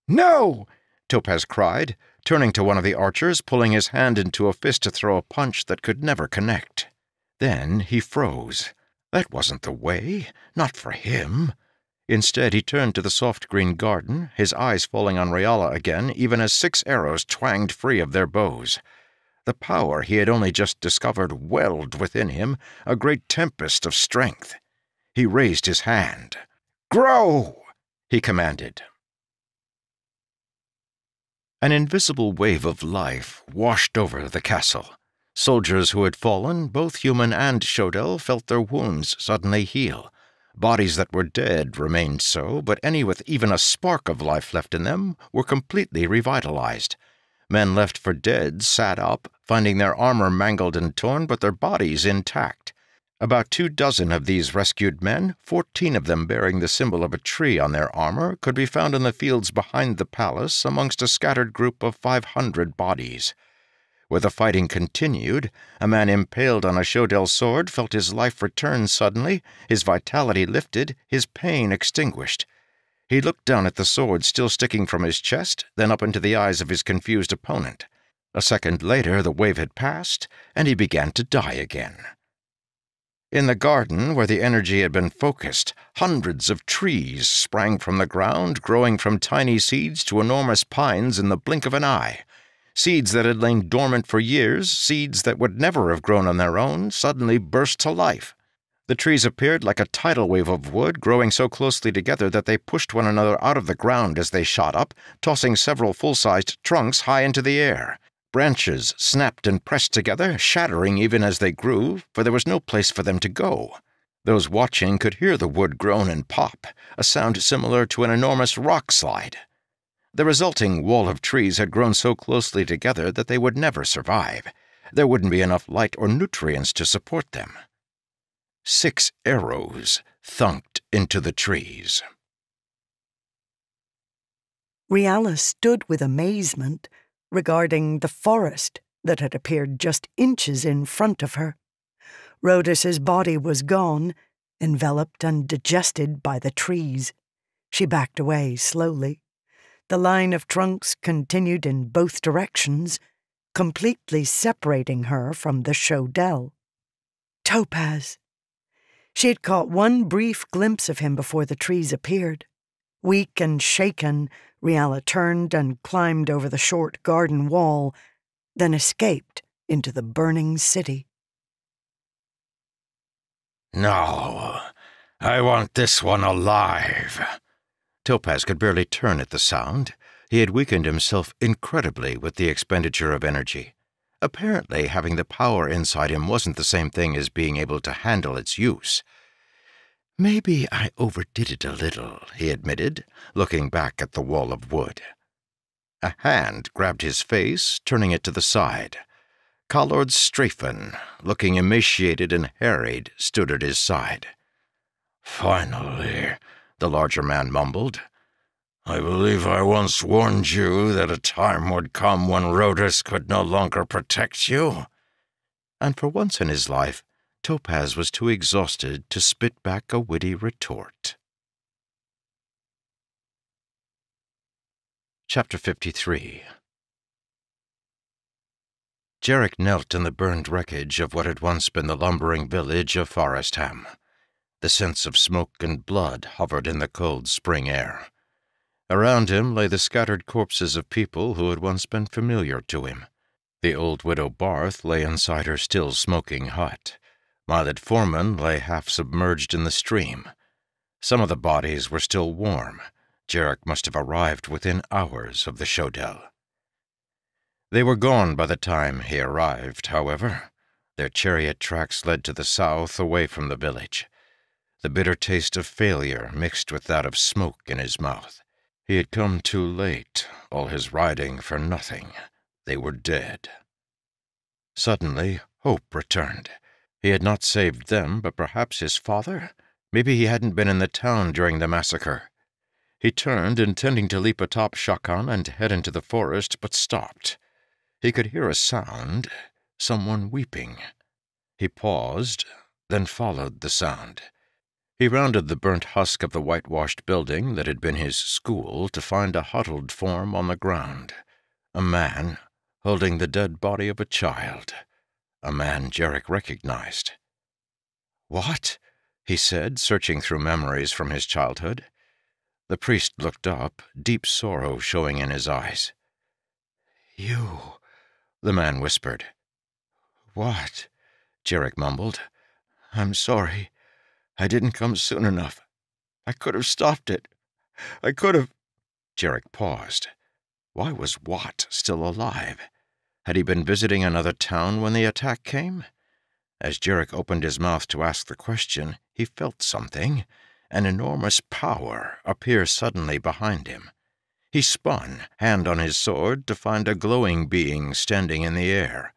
Speaker 2: "No!" Topaz cried, turning to one of the archers, pulling his hand into a fist to throw a punch that could never connect. Then he froze. That wasn't the way, not for him. Instead, he turned to the soft green garden, his eyes falling on Riala again, even as 6 arrows twanged free of their bows. The power he had only just discovered welled within him, a great tempest of strength. He raised his hand. "Grow!" he commanded. An invisible wave of life washed over the castle. Soldiers who had fallen, both human and Shodell, felt their wounds suddenly heal. Bodies that were dead remained so, but any with even a spark of life left in them were completely revitalized. Men left for dead sat up, finding their armor mangled and torn, but their bodies intact. About 24 of these rescued men, 14 of them bearing the symbol of a tree on their armor, could be found in the fields behind the palace amongst a scattered group of 500 bodies. Where the fighting continued, a man impaled on a Shodell sword felt his life return suddenly, his vitality lifted, his pain extinguished. He looked down at the sword still sticking from his chest, then up into the eyes of his confused opponent. A second later, the wave had passed, and he began to die again. In the garden, where the energy had been focused, hundreds of trees sprang from the ground, growing from tiny seeds to enormous pines in the blink of an eye. Seeds that had lain dormant for years, seeds that would never have grown on their own, suddenly burst to life. The trees appeared like a tidal wave of wood, growing so closely together that they pushed one another out of the ground as they shot up, tossing several full-sized trunks high into the air. Branches snapped and pressed together, shattering even as they grew, for there was no place for them to go. Those watching could hear the wood groan and pop, a sound similar to an enormous rock slide. The resulting wall of trees had grown so closely together that they would never survive. There wouldn't be enough light or nutrients to support them. 6 arrows thunked into the trees.
Speaker 1: Riala stood with amazement, regarding the forest that had appeared just inches in front of her. Rhodes's body was gone, enveloped and digested by the trees. She backed away slowly. The line of trunks continued in both directions, completely separating her from the Shodell. Topaz! She had caught one brief glimpse of him before the trees appeared. Weak and shaken, Riala turned and climbed over the short garden wall, then escaped into the burning city.
Speaker 2: "No, I want this one alive." Topaz could barely turn at the sound. He had weakened himself incredibly with the expenditure of energy. Apparently, having the power inside him wasn't the same thing as being able to handle its use. "Maybe I overdid it a little," he admitted, looking back at the wall of wood. A hand grabbed his face, turning it to the side. Collard Strafen, looking emaciated and harried, stood at his side. "Finally," the larger man mumbled. "I believe I once warned you that a time would come when Rhodas could no longer protect you." And for once in his life, Topaz was too exhausted to spit back a witty retort. Chapter 53. Jarek knelt in the burned wreckage of what had once been the lumbering village of Forestham. The scents of smoke and blood hovered in the cold spring air. Around him lay the scattered corpses of people who had once been familiar to him. The old widow Barth lay inside her still smoking hut. Milad Foreman lay half submerged in the stream. Some of the bodies were still warm. Jarek must have arrived within hours of the Shodel. They were gone by the time he arrived, however. Their chariot tracks led to the south, away from the village. The bitter taste of failure mixed with that of smoke in his mouth. He had come too late, all his riding for nothing. They were dead. Suddenly, hope returned. He had not saved them, but perhaps his father? Maybe he hadn't been in the town during the massacre. He turned, intending to leap atop Shakan and head into the forest, but stopped. He could hear a sound, someone weeping. He paused, then followed the sound. He rounded the burnt husk of the whitewashed building that had been his school to find a huddled form on the ground. A man holding the dead body of a child. A man Jarek recognized. "What?" he said, searching through memories from his childhood. The priest looked up, deep sorrow showing in his eyes. "You," the man whispered. "What?" Jarek mumbled. "I'm sorry. I didn't come soon enough. I could have stopped it. I could have—" Jarek paused. Why was Watt still alive? Had he been visiting another town when the attack came? As Jarek opened his mouth to ask the question, he felt something, an enormous power, appear suddenly behind him. He spun, hand on his sword, to find a glowing being standing in the air.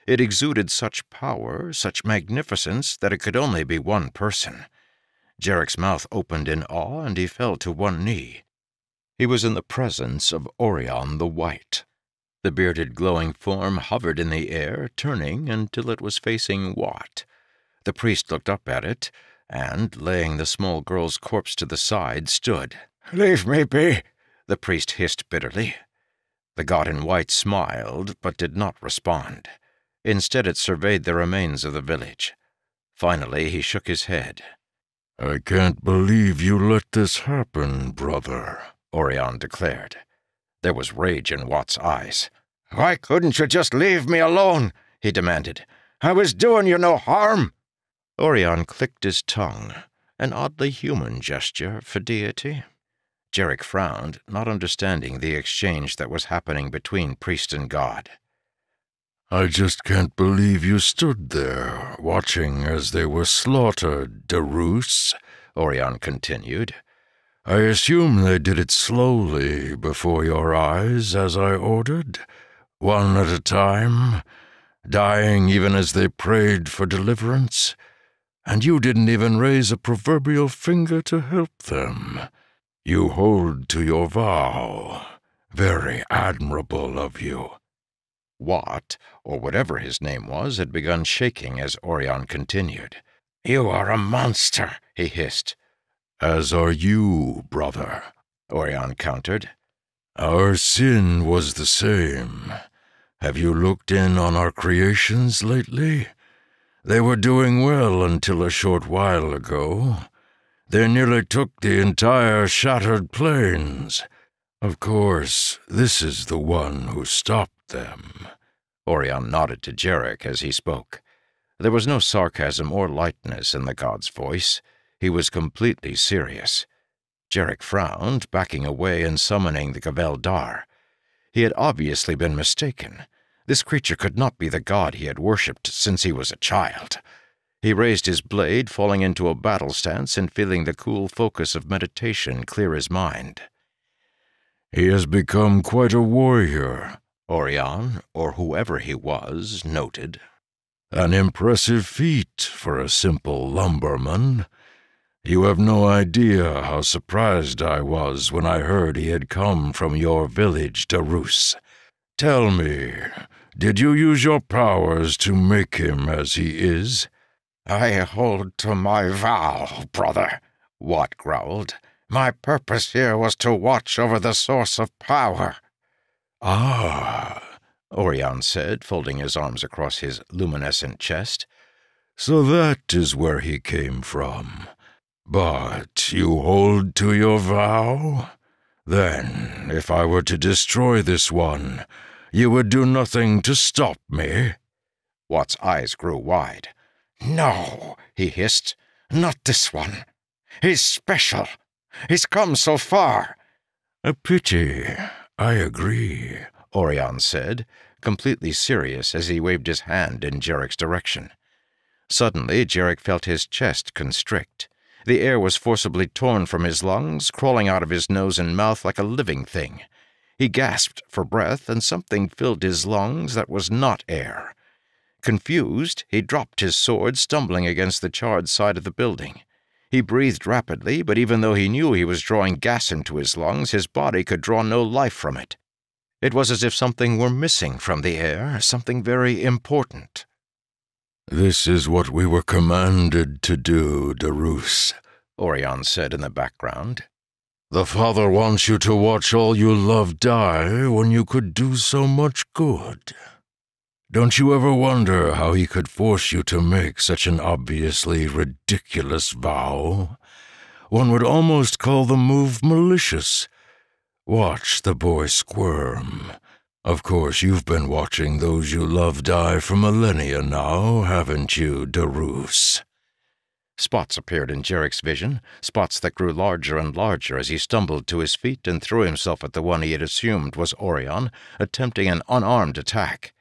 Speaker 2: It exuded such power, such magnificence, that it could only be one person. Jarek's mouth opened in awe, and he fell to one knee. He was in the presence of Orion the White. The bearded, glowing form hovered in the air, turning until it was facing Watt. The priest looked up at it, and, laying the small girl's corpse to the side, stood. "Leave me be," the priest hissed bitterly. The god in white smiled, but did not respond. Instead, it surveyed the remains of the village. Finally, he shook his head. "I can't believe you let this happen, brother," Orion declared. There was rage in Watt's eyes. "Why couldn't you just leave me alone?" he demanded. "I was doing you no harm." Orion clicked his tongue, an oddly human gesture for deity. Jarek frowned, not understanding the exchange that was happening between priest and god. "I just can't believe you stood there, watching as they were slaughtered, Darus," Orion continued. "I assume they did it slowly before your eyes, as I ordered, one at a time, dying even as they prayed for deliverance, and you didn't even raise a proverbial finger to help them. You hold to your vow. Very admirable of you." Watt, or whatever his name was, had begun shaking as Orion continued. "You are a monster," he hissed. "As are you, brother," Orion countered. "Our sin was the same. Have you looked in on our creations lately? They were doing well until a short while ago. They nearly took the entire shattered plains. Of course, this is the one who stopped them." Orion nodded to Jarek as he spoke. There was no sarcasm or lightness in the god's voice. He was completely serious. Jarek frowned, backing away and summoning the Gavel-Dar. He had obviously been mistaken. This creature could not be the god he had worshipped since he was a child. He raised his blade, falling into a battle stance and feeling the cool focus of meditation clear his mind.
Speaker 4: "He has become quite a warrior,"
Speaker 2: Orion, or whoever he was, noted.
Speaker 4: "An impressive feat for a simple lumberman. You have no idea how surprised I was when I heard he had come from your village, Darus. Tell me, did you use your powers to make him as he is?"
Speaker 2: "I hold to my vow, brother," Watt growled. "My purpose here was to watch over the source of power."
Speaker 4: "Ah,"
Speaker 2: Orion said, folding his arms across his luminescent chest.
Speaker 4: "So that is where he came from. But you hold to your vow? Then, if I were to destroy this one, you would do nothing to stop me?"
Speaker 2: Watt's eyes grew wide. "No," he hissed. "Not this one. He's special. He's come so far."
Speaker 4: "A pity. I agree,"
Speaker 2: Orion said, completely serious as he waved his hand in Jarek's direction. Suddenly, Jarek felt his chest constrict. The air was forcibly torn from his lungs, crawling out of his nose and mouth like a living thing. He gasped for breath, and something filled his lungs that was not air. Confused, he dropped his sword, stumbling against the charred side of the building. He breathed rapidly, but even though he knew he was drawing gas into his lungs, his body could draw no life from it. It was as if something were missing from the air, something very important.
Speaker 4: "This is what we were commanded to do, Darus,"
Speaker 2: Orion said in the background.
Speaker 4: "The Father wants you to watch all you love die when you could do so much good. Don't you ever wonder how he could force you to make such an obviously ridiculous vow? One would almost call the move malicious. Watch the boy squirm. Of course, you've been watching those you love die for millennia now, haven't you, Darus?"
Speaker 2: Spots appeared in Jarek's vision, spots that grew larger and larger as he stumbled to his feet and threw himself at the one he had assumed was Orion, attempting an unarmed attack.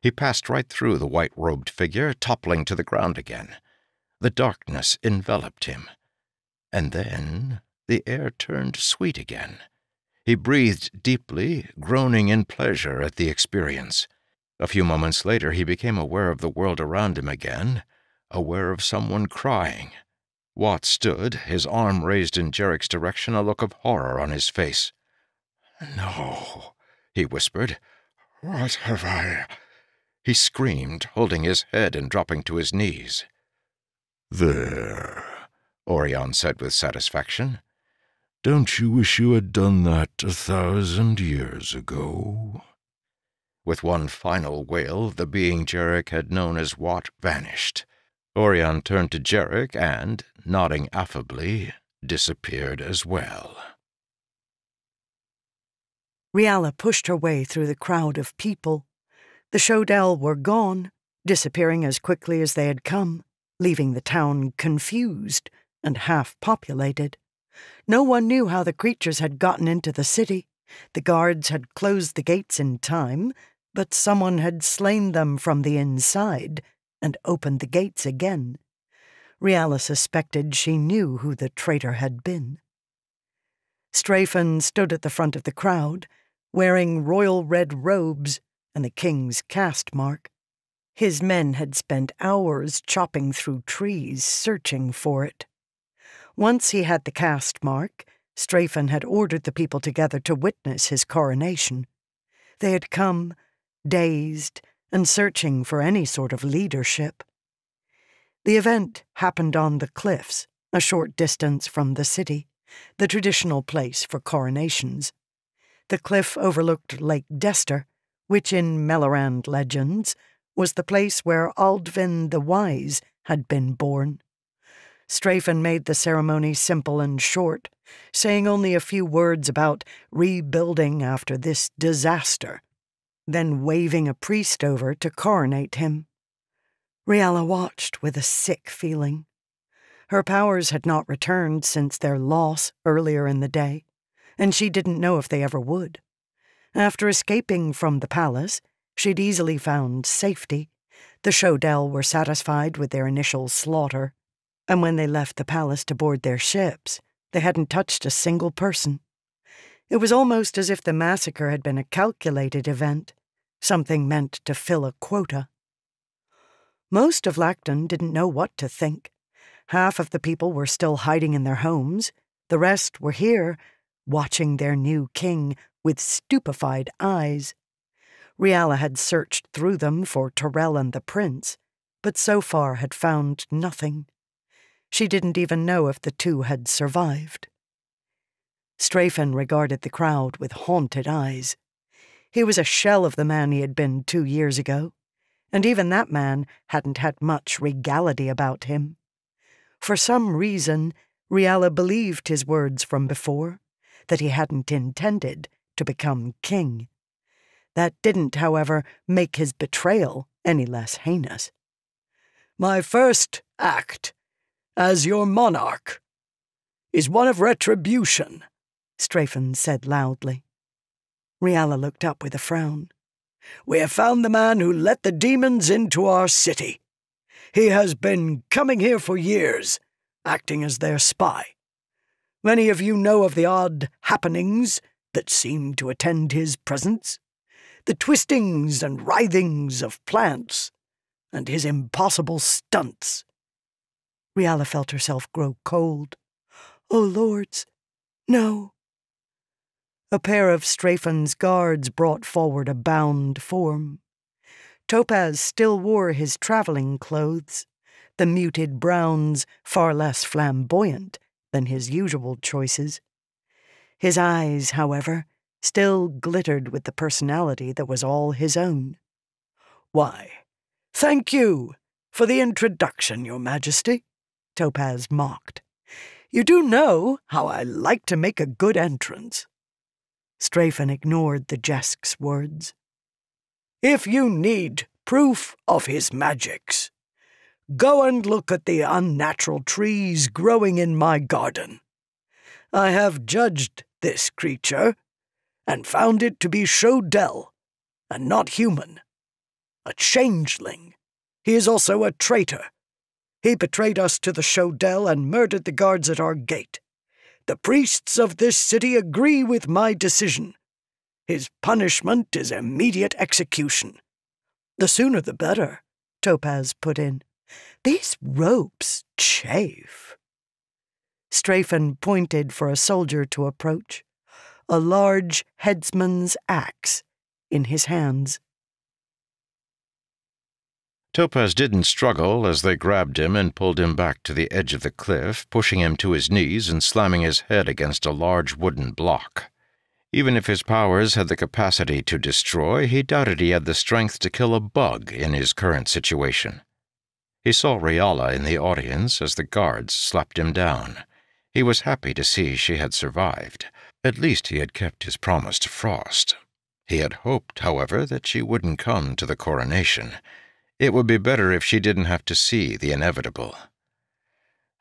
Speaker 2: He passed right through the white-robed figure, toppling to the ground again. The darkness enveloped him. And then the air turned sweet again. He breathed deeply, groaning in pleasure at the experience. A few moments later, he became aware of the world around him again, aware of someone crying. Watt stood, his arm raised in Jarek's direction, a look of horror on his face. "No," he whispered. "What have I—" He screamed, holding his head and dropping to his knees.
Speaker 4: "There,"
Speaker 2: Orion said with satisfaction.
Speaker 4: "Don't you wish you had done that 1,000 years ago?"
Speaker 2: With one final wail, the being Jarek had known as Watt vanished. Orion turned to Jarek and, nodding affably, disappeared as well.
Speaker 1: Riala pushed her way through the crowd of people. The Shodel were gone, disappearing as quickly as they had come, leaving the town confused and half-populated. No one knew how the creatures had gotten into the city. The guards had closed the gates in time, but someone had slain them from the inside and opened the gates again. Riala suspected she knew who the traitor had been. Strafen stood at the front of the crowd, wearing royal red robes and the king's caste mark. His men had spent hours chopping through trees, searching for it. Once he had the caste mark, Strafen had ordered the people together to witness his coronation. They had come, dazed and searching for any sort of leadership. The event happened on the cliffs, a short distance from the city, the traditional place for coronations. The cliff overlooked Lake Dester, which in Melorand legends was the place where Aldvin the Wise had been born. Strafen made the ceremony simple and short, saying only a few words about rebuilding after this disaster, then waving a priest over to coronate him. Riala watched with a sick feeling. Her powers had not returned since their loss earlier in the day, and she didn't know if they ever would. After escaping from the palace, she'd easily found safety. The Shodel were satisfied with their initial slaughter, and when they left the palace to board their ships, they hadn't touched a single person. It was almost as if the massacre had been a calculated event, something meant to fill a quota. Most of Lacton didn't know what to think. Half of the people were still hiding in their homes. The rest were here, watching their new king with stupefied eyes. Riala had searched through them for Torel and the prince, but so far had found nothing. She didn't even know if the two had survived. Strafen regarded the crowd with haunted eyes. He was a shell of the man he had been 2 years ago, and even that man hadn't had much regality about him. For some reason, Riala believed his words from before, that he hadn't intended to become king. That didn't, however, make his betrayal any less heinous.
Speaker 3: My first act, as your monarch, is one of retribution,
Speaker 1: Strafen said loudly. Riala looked up with a frown.
Speaker 3: We have found the man who let the demons into our city. He has been coming here for years, acting as their spy. Many of you know of the odd happenings that seem to attend his presence, the twistings and writhings of plants, and his impossible stunts.
Speaker 1: Riala felt herself grow cold. Oh, lords, no. A pair of Strafen's guards brought forward a bound form. Topaz still wore his traveling clothes, the muted browns far less flamboyant than his usual choices. His eyes, however, still glittered with the personality that was all his own.
Speaker 3: Why, thank you for the introduction, Your Majesty,
Speaker 1: Topaz mocked.
Speaker 3: You do know how I like to make a good entrance.
Speaker 1: Strafen ignored the Jesk's words.
Speaker 3: If you need proof of his magics, go and look at the unnatural trees growing in my garden. I have judged this creature and found it to be Shodel and not human, a changeling. He is also a traitor. He betrayed us to the Shodel and murdered the guards at our gate. The priests of this city agree with my decision. His punishment is immediate execution.
Speaker 1: The sooner the better, Topaz put in. These ropes chafe. Strafen pointed for a soldier to approach, a large headsman's axe in his hands.
Speaker 2: Topaz didn't struggle as they grabbed him and pulled him back to the edge of the cliff, pushing him to his knees and slamming his head against a large wooden block. Even if his powers had the capacity to destroy, he doubted he had the strength to kill a bug in his current situation. He saw Riala in the audience as the guards slapped him down. He was happy to see she had survived. At least he had kept his promise to Frost. He had hoped, however, that she wouldn't come to the coronation. It would be better if she didn't have to see the inevitable.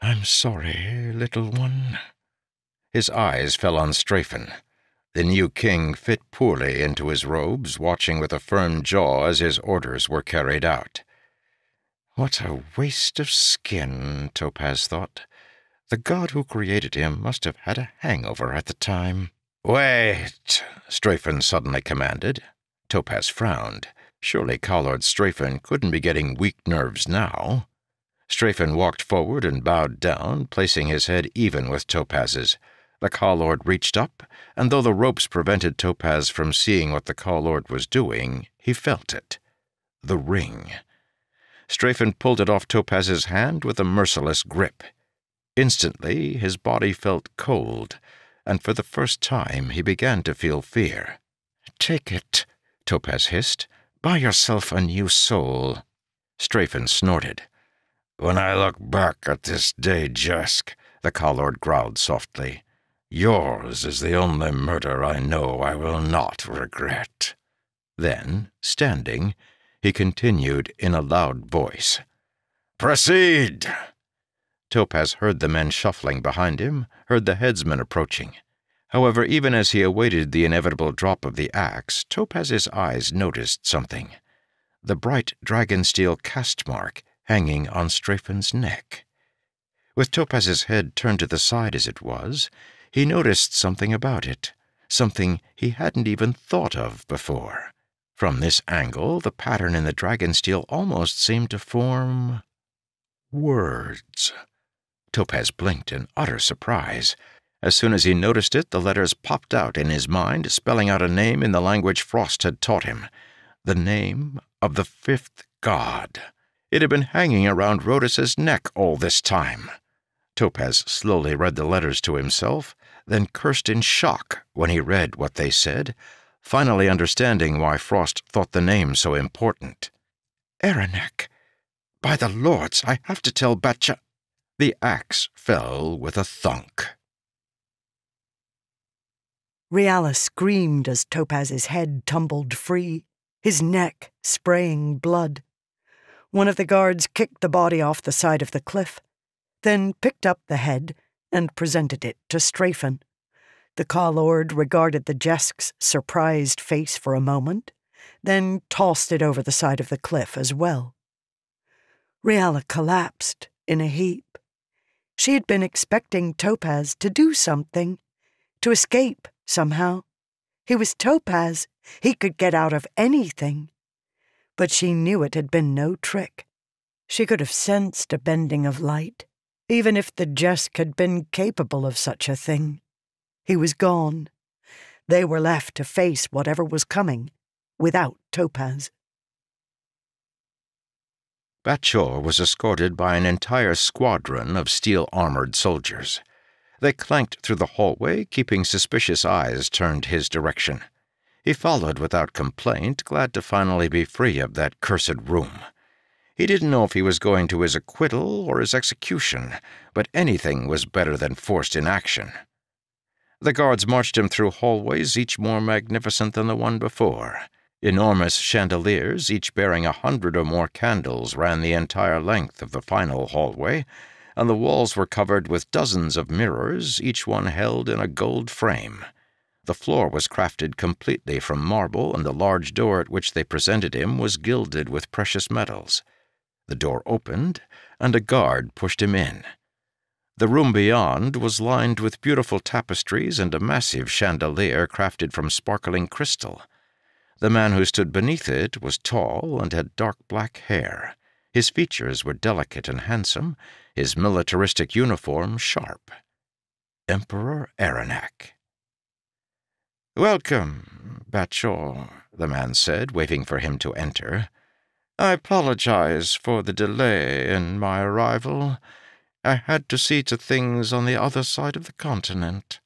Speaker 2: "I'm sorry, little one." His eyes fell on Strafen. The new king fit poorly into his robes, watching with a firm jaw as his orders were carried out. What a waste of skin, Topaz thought. The god who created him must have had a hangover at the time. "Wait," Strafen suddenly commanded. Topaz frowned. Surely Cowlord Strafen couldn't be getting weak nerves now. Strafen walked forward and bowed down, placing his head even with Topaz's. The Cowlord reached up, and though the ropes prevented Topaz from seeing what the Cowlord was doing, he felt it. The ring. Strafen pulled it off Topaz's hand with a merciless grip. Instantly, his body felt cold, and for the first time he began to feel fear. "Take it," Topaz hissed. "Buy yourself a new soul." Strafen snorted. "When I look back at this day, Jesk," the Cowlord growled softly, "yours is the only murder I know I will not regret." Then, standing, he continued in a loud voice, "Proceed!" Topaz heard the men shuffling behind him, heard the headsmen approaching. However, even as he awaited the inevitable drop of the axe, Topaz's eyes noticed something. The bright dragonsteel cast mark hanging on Strafen's neck. With Topaz's head turned to the side as it was, he noticed something about it, something he hadn't even thought of before. From this angle, the pattern in the dragonsteel almost seemed to form words. Topaz blinked in utter surprise. As soon as he noticed it, the letters popped out in his mind, spelling out a name in the language Frost had taught him. The name of the fifth god. It had been hanging around Rhodus's neck all this time. Topaz slowly read the letters to himself, then cursed in shock when he read what they said, finally understanding why Frost thought the name so important. Eranek! By the lords, I have to tell Batcha— The axe fell with a thunk.
Speaker 1: Riala screamed as Topaz's head tumbled free, his neck spraying blood. One of the guards kicked the body off the side of the cliff, then picked up the head and presented it to Strafen. The Caw-Lord regarded the Jesk's surprised face for a moment, then tossed it over the side of the cliff as well. Riala collapsed in a heap. She had been expecting Topaz to do something, to escape somehow. He was Topaz. He could get out of anything. But she knew it had been no trick. She could have sensed a bending of light, even if the Jesk had been capable of such a thing. He was gone. They were left to face whatever was coming, without Topaz.
Speaker 2: Batchor was escorted by an entire squadron of steel-armored soldiers. They clanked through the hallway, keeping suspicious eyes turned his direction. He followed without complaint, glad to finally be free of that cursed room. He didn't know if he was going to his acquittal or his execution, but anything was better than forced inaction. The guards marched him through hallways, each more magnificent than the one before. Enormous chandeliers, each bearing 100 or more candles, ran the entire length of the final hallway, and the walls were covered with dozens of mirrors, each one held in a gold frame. The floor was crafted completely from marble, and the large door at which they presented him was gilded with precious metals. The door opened, and a guard pushed him in. The room beyond was lined with beautiful tapestries and a massive chandelier crafted from sparkling crystal. The man who stood beneath it was tall and had dark black hair. His features were delicate and handsome, his militaristic uniform sharp. Emperor Eranek. "Welcome, Batchor," the man said, waving for him to enter. "I apologize for the delay in my arrival. I had to see to things on the other side of the continent."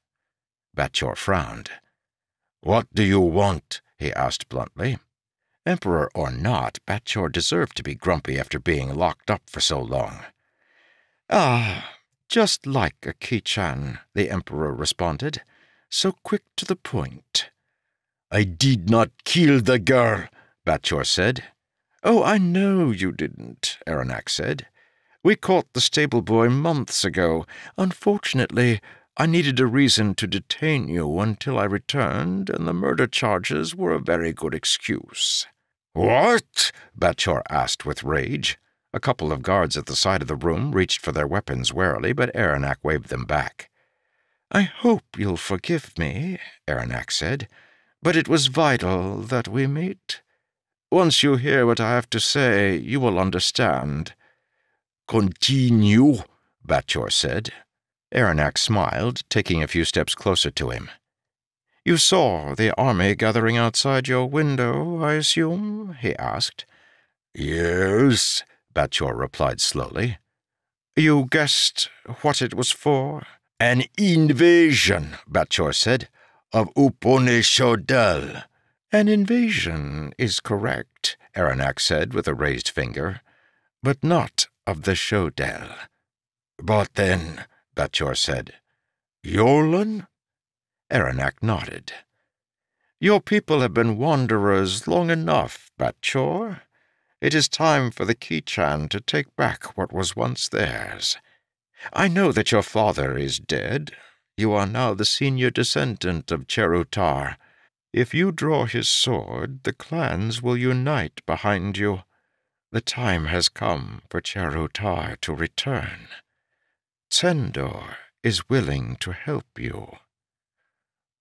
Speaker 2: Batchor frowned. "What do you want?" he asked bluntly. Emperor or not, Batchor deserved to be grumpy after being locked up for so long. "Ah, just like a Kichan," the Emperor responded. "So quick to the point." "I did not kill the girl," Batchor said. "Oh, I know you didn't," Eranek said. "We caught the stable boy months ago. Unfortunately, I needed a reason to detain you until I returned, and the murder charges were a very good excuse." "What?" Batchor asked with rage. A couple of guards at the side of the room reached for their weapons warily, but Eranek waved them back. "I hope you'll forgive me," Eranek said, "but it was vital that we meet. Once you hear what I have to say, you will understand." "Continue," Batchor said. Eranek smiled, taking a few steps closer to him. "You saw the army gathering outside your window, I assume?" he asked. "Yes," Batchor replied slowly. "You guessed what it was for?" "An invasion," Batchor said, "of Uponishodel." "An invasion is correct," Eranek said with a raised finger, "but not of the Shodel." "But then," Batchor said, "Yolen?" Eranek nodded. "Your people have been wanderers long enough, Batchor. It is time for the Kichan to take back what was once theirs." I know that your father is dead. You are now the senior descendant of Cherutar. If you draw his sword, the clans will unite behind you. The time has come for Cherutar to return. Tsendor is willing to help you."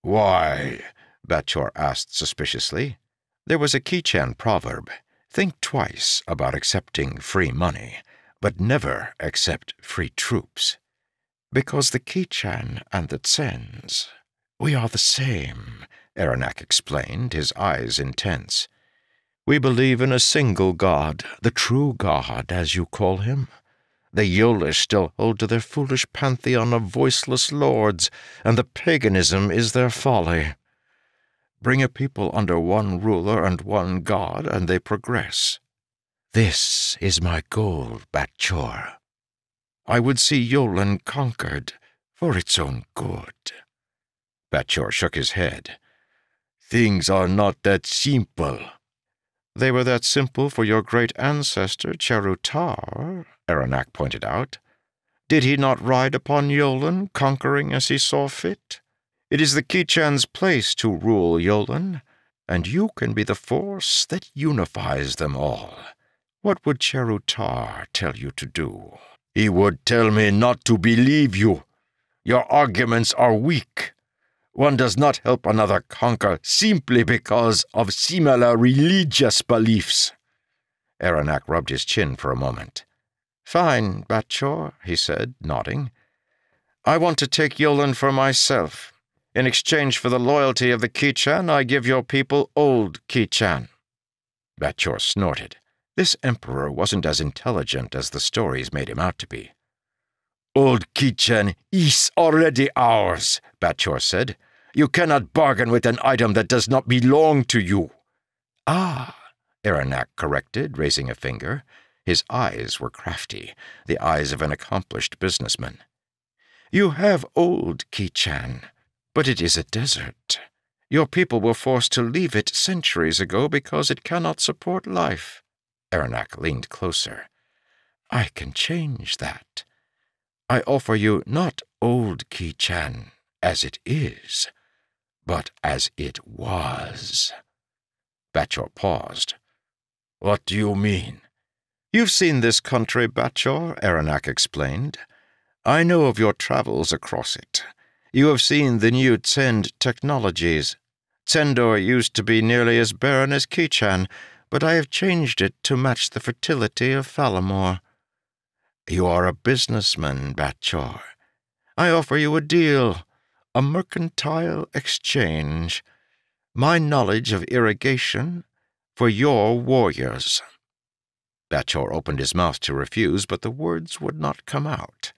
Speaker 4: "Why?"
Speaker 2: Batchor asked suspiciously. There was a Kichan proverb: think twice about accepting free money, but never accept free troops. "Because the Kichan and the Tsens, we are the same," Aranak explained, his eyes intense. "We believe in a single god, the true god, as you call him. The Yolish still hold to their foolish pantheon of voiceless lords, and the paganism is their folly. Bring a people under one ruler and one god, and they progress. This is my goal, Batchor. I would see Yolen conquered for its own good."
Speaker 4: Batchor shook his head. "Things are not that simple."
Speaker 2: "They were that simple for your great ancestor, Cherutar," Aranak pointed out. "Did he not ride upon Yolen, conquering as he saw fit? It is the Kichan's place to rule Yolen, and you can be the force that unifies them all. What would Cherutar tell you to do?"
Speaker 4: "He would tell me not to believe you. Your arguments are weak. One does not help another conquer simply because of similar religious beliefs."
Speaker 2: Aranak rubbed his chin for a moment. "Fine, Batchor," he said, nodding. "I want to take Yolen for myself. In exchange for the loyalty of the Kichan, I give your people Old Kichan." Batchor snorted. This emperor wasn't as intelligent as the stories made him out to be.
Speaker 4: "Old Kichan is already ours," Batchor said. "You cannot bargain with an item that does not belong to you."
Speaker 2: "Ah," Aranak corrected, raising a finger. His eyes were crafty, the eyes of an accomplished businessman. "You have Old Kichan, but it is a desert. Your people were forced to leave it centuries ago because it cannot support life." Aranak leaned closer. "I can change that. I offer you not Old Kichan as it is, but as it was." Batchor paused.
Speaker 4: "What do you mean?"
Speaker 2: "You've seen this country, Batchor," Aranak explained. "I know of your travels across it. You have seen the new Tsend technologies. Tsendor used to be nearly as barren as Kichan, but I have changed it to match the fertility of Falamor. You are a businessman, Batchor. I offer you a deal, a mercantile exchange. My knowledge of irrigation for your warriors." Batchor opened his mouth to refuse, but the words would not come out.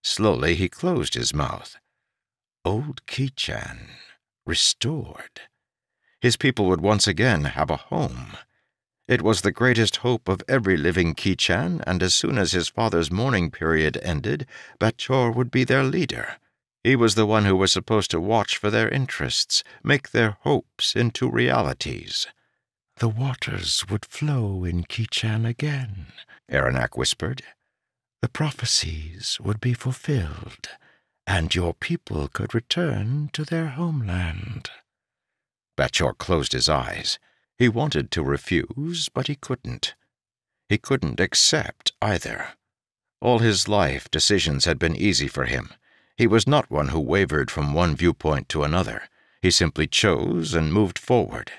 Speaker 2: Slowly he closed his mouth. Old Kichan, restored. His people would once again have a home. It was the greatest hope of every living Kichan, and as soon as his father's mourning period ended, Batchor would be their leader. He was the one who was supposed to watch for their interests, make their hopes into realities. "The waters would flow in Kichan again," Aranak whispered. "The prophecies would be fulfilled, and your people could return to their homeland." Batchor closed his eyes. He wanted to refuse, but he couldn't. He couldn't accept either. All his life, decisions had been easy for him. He was not one who wavered from one viewpoint to another. He simply chose and moved forward.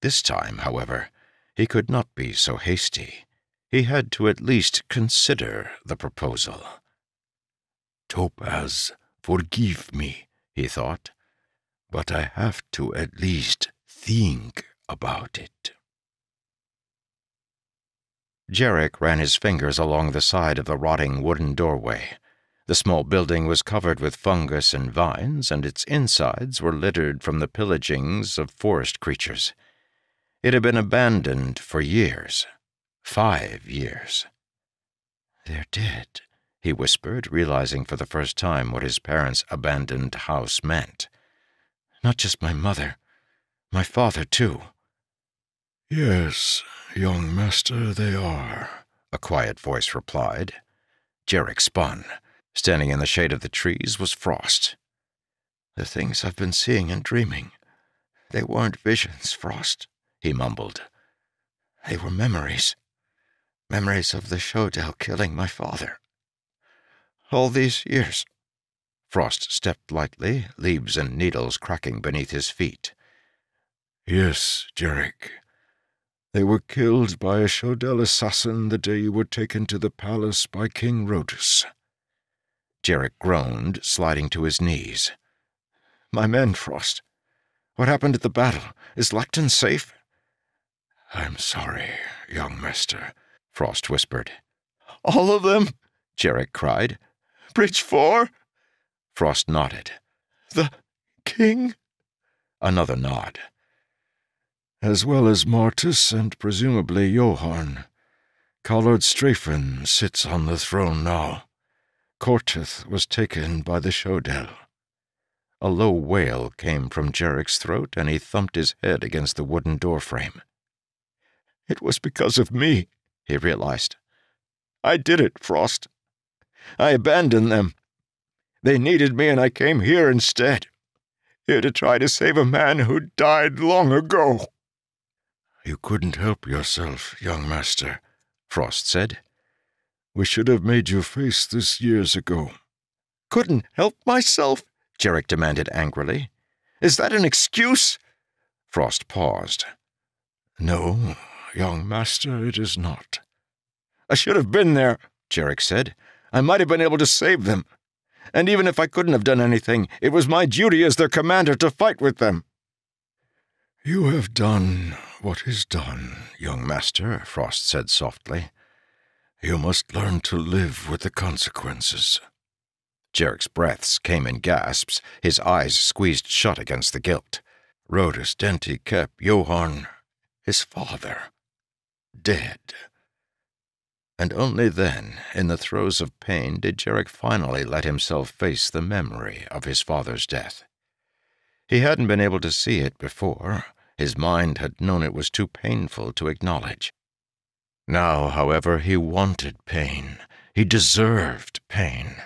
Speaker 2: This time, however, he could not be so hasty. He had to at least consider the proposal.
Speaker 4: "Topaz, forgive me," he thought, "but I have to at least think about it."
Speaker 2: Jarek ran his fingers along the side of the rotting wooden doorway. The small building was covered with fungus and vines, and its insides were littered from the pillagings of forest creatures. It had been abandoned for years. 5 years. "They're dead," he whispered, realizing for the first time what his parents' abandoned house meant. "Not just my mother, my father, too."
Speaker 4: "Yes, young master, they are,"
Speaker 2: a quiet voice replied. Jarek spun. Standing in the shade of the trees was Frost.
Speaker 4: "The things I've been seeing and dreaming, they weren't visions, Frost," he mumbled. "They were memories. Memories of the Shodel killing my father. All these years."
Speaker 2: Frost stepped lightly, leaves and needles cracking beneath his feet.
Speaker 4: "Yes, Jarek. They were killed by a Shodel assassin the day you were taken to the palace by King Rhotus."
Speaker 2: Jarek groaned, sliding to his knees.
Speaker 4: "My men, Frost. What happened at the battle? Is Lecton safe?" "I'm sorry, young master," Frost whispered.
Speaker 3: "All of them?" Jarek cried. "Bridge 4?
Speaker 2: Frost nodded.
Speaker 3: "The king?"
Speaker 2: Another nod.
Speaker 4: "As well as Martus and presumably Johann. Collard Strafen sits on the throne now. Cortith was taken by the Shodel."
Speaker 2: A low wail came from Jarek's throat, and he thumped his head against the wooden doorframe.
Speaker 3: "It was because of me," he realized. "I did it, Frost. I abandoned them. They needed me, and I came here instead. Here to try to save a man who died long ago."
Speaker 4: "You couldn't help yourself, young master," Frost said. "We should have made you face this years ago."
Speaker 3: "Couldn't help myself?" Jarek demanded angrily. "Is that an excuse?"
Speaker 2: Frost paused.
Speaker 4: "No, young master, it is not."
Speaker 3: "I should have been there," Jarek said. "I might have been able to save them. And even if I couldn't have done anything, it was my duty as their commander to fight with them."
Speaker 4: "You have done what is done, young master," Frost said softly. "You must learn to live with the consequences."
Speaker 2: Jarek's breaths came in gasps, his eyes squeezed shut against the gilt.
Speaker 4: Rhotus Denti kept Johann, his father, dead.
Speaker 2: And only then, in the throes of pain, did Jarek finally let himself face the memory of his father's death. He hadn't been able to see it before. His mind had known it was too painful to acknowledge. Now, however, he wanted pain. He deserved pain.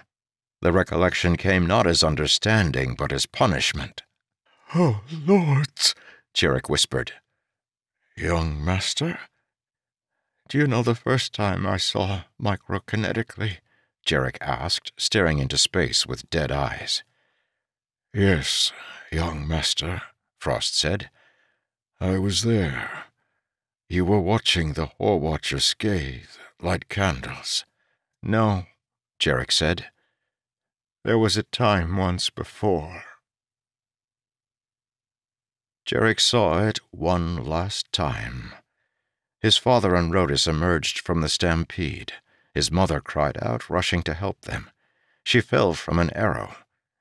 Speaker 2: The recollection came not as understanding, but as punishment.
Speaker 4: "Oh, lords,"
Speaker 2: Jarek whispered.
Speaker 4: "Young master?"
Speaker 3: "Do you know the first time I saw microkinetically?"
Speaker 2: Jarek asked, staring into space with dead eyes.
Speaker 4: "Yes, young master," Frost said. "I was there. You were watching the Whore-Watcher scathe, light candles."
Speaker 3: "No,"
Speaker 2: Jarek said.
Speaker 3: "There was a time once before."
Speaker 2: Jarek saw it one last time. His father and Rhotus emerged from the stampede. His mother cried out, rushing to help them. She fell from an arrow.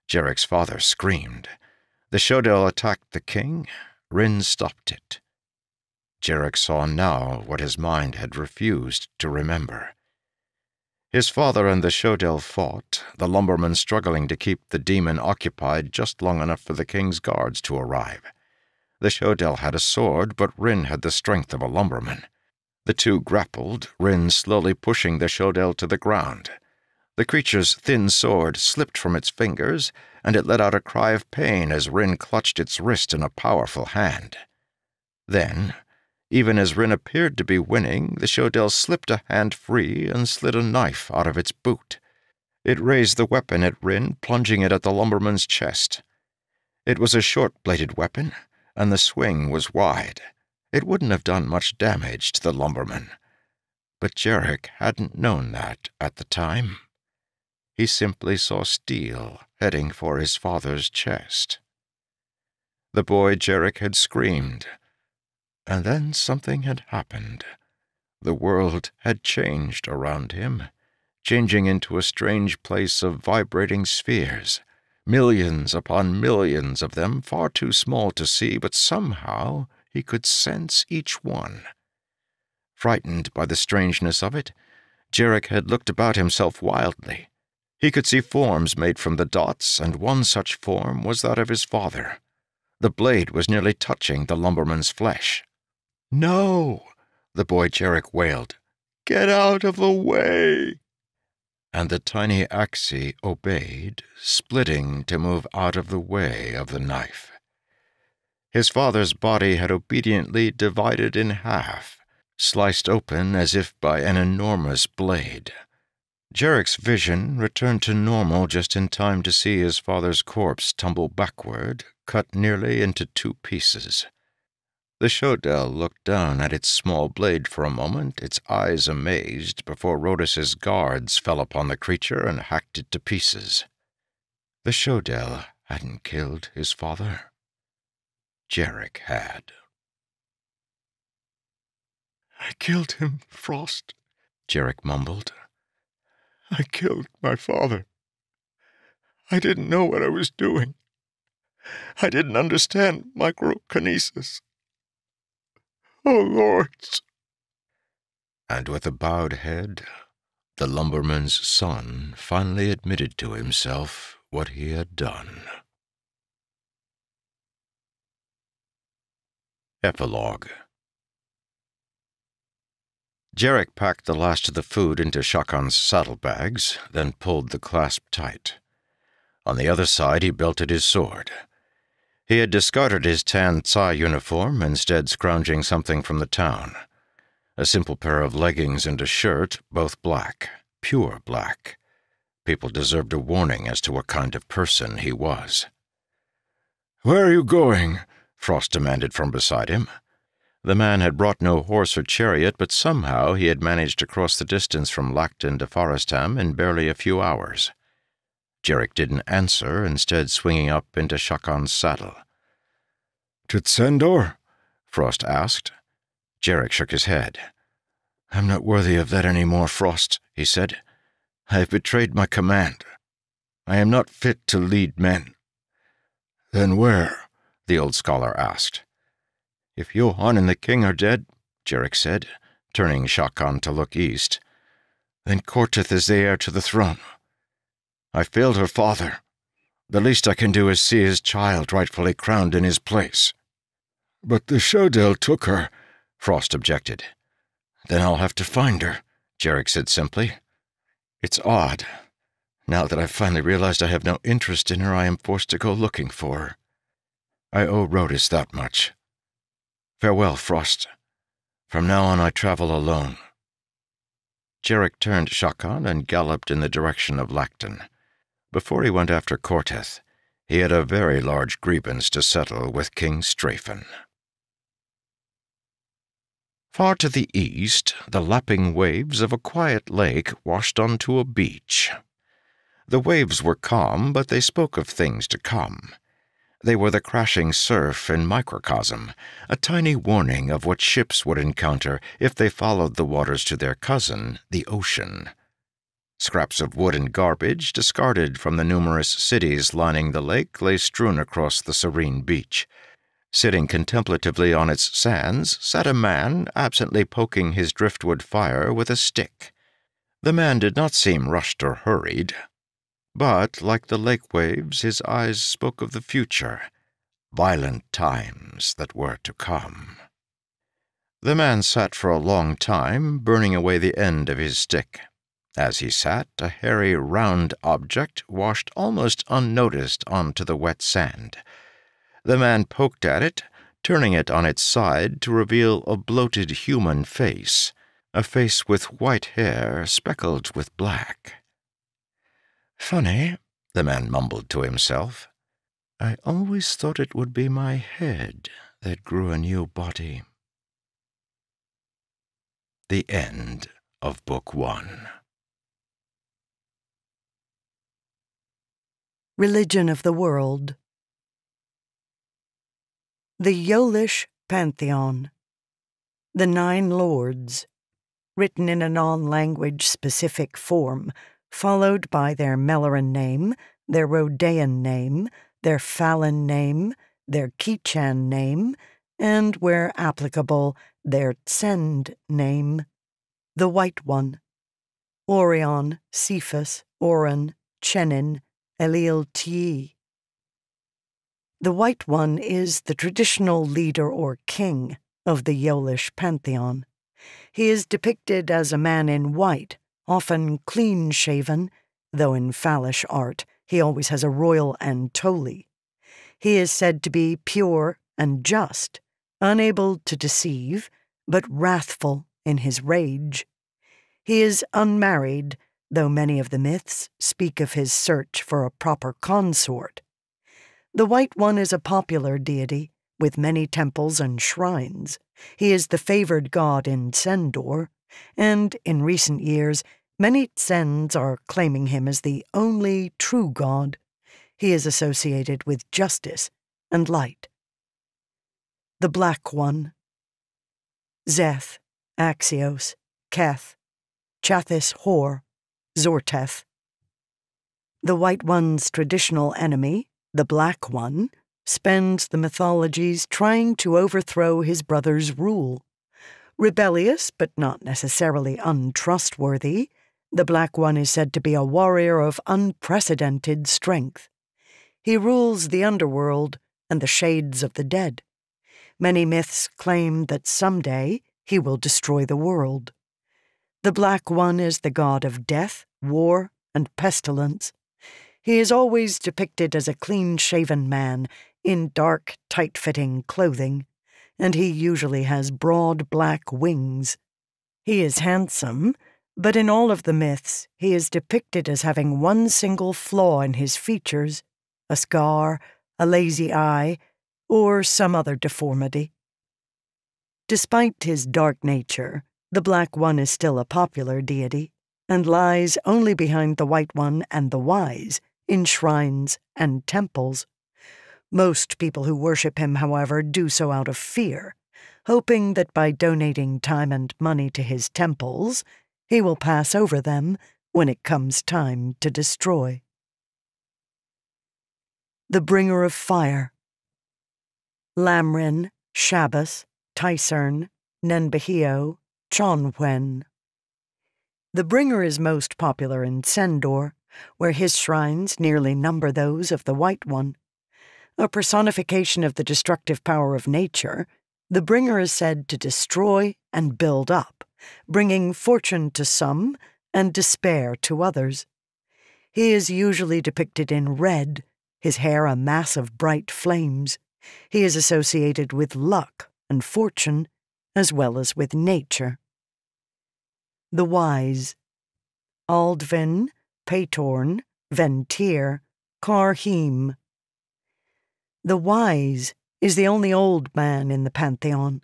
Speaker 2: Jarek's father screamed. The Shodel attacked the king. Rin stopped it. Jarek saw now what his mind had refused to remember. His father and the Shodel fought, the lumbermen struggling to keep the demon occupied just long enough for the king's guards to arrive. The Shodel had a sword, but Rin had the strength of a lumberman. The two grappled, Rin slowly pushing the Shodel to the ground. The creature's thin sword slipped from its fingers, and it let out a cry of pain as Rin clutched its wrist in a powerful hand. Then, even as Rin appeared to be winning, the Shodel slipped a hand free and slid a knife out of its boot. It raised the weapon at Rin, plunging it at the lumberman's chest. It was a short-bladed weapon, and the swing was wide. It wouldn't have done much damage to the lumberman. But Jarek hadn't known that at the time. He simply saw steel heading for his father's chest. The boy Jarek had screamed. And then something had happened. The world had changed around him, changing into a strange place of vibrating spheres, millions upon millions of them, far too small to see, but somehow he could sense each one. Frightened by the strangeness of it, Jarek had looked about himself wildly. He could see forms made from the dots, and one such form was that of his father. The blade was nearly touching the lumberman's flesh.
Speaker 3: "No!" the boy Jarek wailed. "Get out of the way!"
Speaker 2: and the tiny axi obeyed, splitting to move out of the way of the knife. His father's body had obediently divided in half, sliced open as if by an enormous blade. Jarek's vision returned to normal just in time to see his father's corpse tumble backward, cut nearly into 2 pieces. The Shodel looked down at its small blade for a moment, its eyes amazed, before Rhodis's guards fell upon the creature and hacked it to pieces. The Shodel hadn't killed his father. Jarek had.
Speaker 5: "I killed him, Frost,"
Speaker 2: Jarek mumbled.
Speaker 5: "I killed my father. I didn't know what I was doing. I didn't understand microkinesis. Oh, lords."
Speaker 2: And with a bowed head, the lumberman's son finally admitted to himself what he had done. Epilogue. Jarek packed the last of the food into Shakan's saddlebags, then pulled the clasp tight. On the other side, he belted his sword. He had discarded his tan Tsai uniform, instead scrounging something from the town. A simple pair of leggings and a shirt, both black, pure black. People deserved a warning as to what kind of person he was.
Speaker 5: "Where are you going?"
Speaker 2: Frost demanded from beside him. The man had brought no horse or chariot, but somehow he had managed to cross the distance from Lacton to Farestam in barely a few hours. Jarek didn't answer, instead swinging up into Shakan's saddle.
Speaker 5: "To Tsendor?"
Speaker 2: Frost asked. Jarek shook his head.
Speaker 5: "I'm not worthy of that any more, Frost," he said. "I have betrayed my command. I am not fit to lead men." "Then where?" the old scholar asked.
Speaker 2: "If Yolen and the king are dead," Jarek said, turning Shakan to look east,
Speaker 5: "then Kortith is the heir to the throne. I failed her father. The least I can do is see his child rightfully crowned in his place." "But the Shodel took her," Frost objected.
Speaker 2: "Then I'll have to find her," Jarek said simply. "It's odd. Now that I've finally realized I have no interest in her, I am forced to go looking for her. I owe Rhodis that much. Farewell, Frost. From now on I travel alone." Jarek turned Shakan and galloped in the direction of Lacton. Before he went after Kortith, he had a very large grievance to settle with King Strafen. Far to the east, the lapping waves of a quiet lake washed onto a beach. The waves were calm, but they spoke of things to come. They were the crashing surf in microcosm, a tiny warning of what ships would encounter if they followed the waters to their cousin, the ocean. Scraps of wood and garbage, discarded from the numerous cities lining the lake, lay strewn across the serene beach. Sitting contemplatively on its sands sat a man, absently poking his driftwood fire with a stick. The man did not seem rushed or hurried. But, like the lake waves, his eyes spoke of the future, violent times that were to come. The man sat for a long time, burning away the end of his stick. As he sat, a hairy, round object washed almost unnoticed onto the wet sand. The man poked at it, turning it on its side to reveal a bloated human face, a face with white hair speckled with black. "Funny," the man mumbled to himself. "I always thought it would be my head that grew a new body." The end of Book 1.
Speaker 1: Religion of the World. The Yolish Pantheon. The 9 Lords, written in a non-language specific form, followed by their Melloran name, their Rhodean name, their Falan name, their Kichan name, and, where applicable, their Tsend name. The White One. Orion, Cephas, Oran, Chenin, Elil Ti. The White One is the traditional leader or king of the Yolish pantheon. He is depicted as a man in white, often clean-shaven, though in Fallish art he always has a royal antole. He is said to be pure and just, unable to deceive, but wrathful in his rage. He is unmarried, though many of the myths speak of his search for a proper consort. The White One is a popular deity, with many temples and shrines. He is the favored god in Sendor, and in recent years, many Tsens are claiming him as the only true god. He is associated with justice and light. The Black One. Zeth, Axios, Keth, Chathis Hor, Zorteth. The White One's traditional enemy, the Black One, spends the mythologies trying to overthrow his brother's rule. Rebellious, but not necessarily untrustworthy, the Black One is said to be a warrior of unprecedented strength. He rules the underworld and the shades of the dead. Many myths claim that someday he will destroy the world. The Black One is the god of death, war, and pestilence. He is always depicted as a clean-shaven man in dark, tight-fitting clothing, and he usually has broad black wings. He is handsome, but in all of the myths he is depicted as having one single flaw in his features, a scar, a lazy eye, or some other deformity. Despite his dark nature, the Black One is still a popular deity, and lies only behind the White One and the Wise in shrines and temples. Most people who worship him, however, do so out of fear, hoping that by donating time and money to his temples, he will pass over them when it comes time to destroy. The Bringer of Fire. Lamrin, Shabbos, Tysern, Nenbahio, Chonwen. The Bringer is most popular in Sendor, where his shrines nearly number those of the White One. A personification of the destructive power of nature, the Bringer is said to destroy and build up, bringing fortune to some and despair to others. He is usually depicted in red, his hair a mass of bright flames. He is associated with luck and fortune, as well as with nature. The Wise. Aldvin, Patorn, Ventir, Karhim. The Wise is the only old man in the pantheon.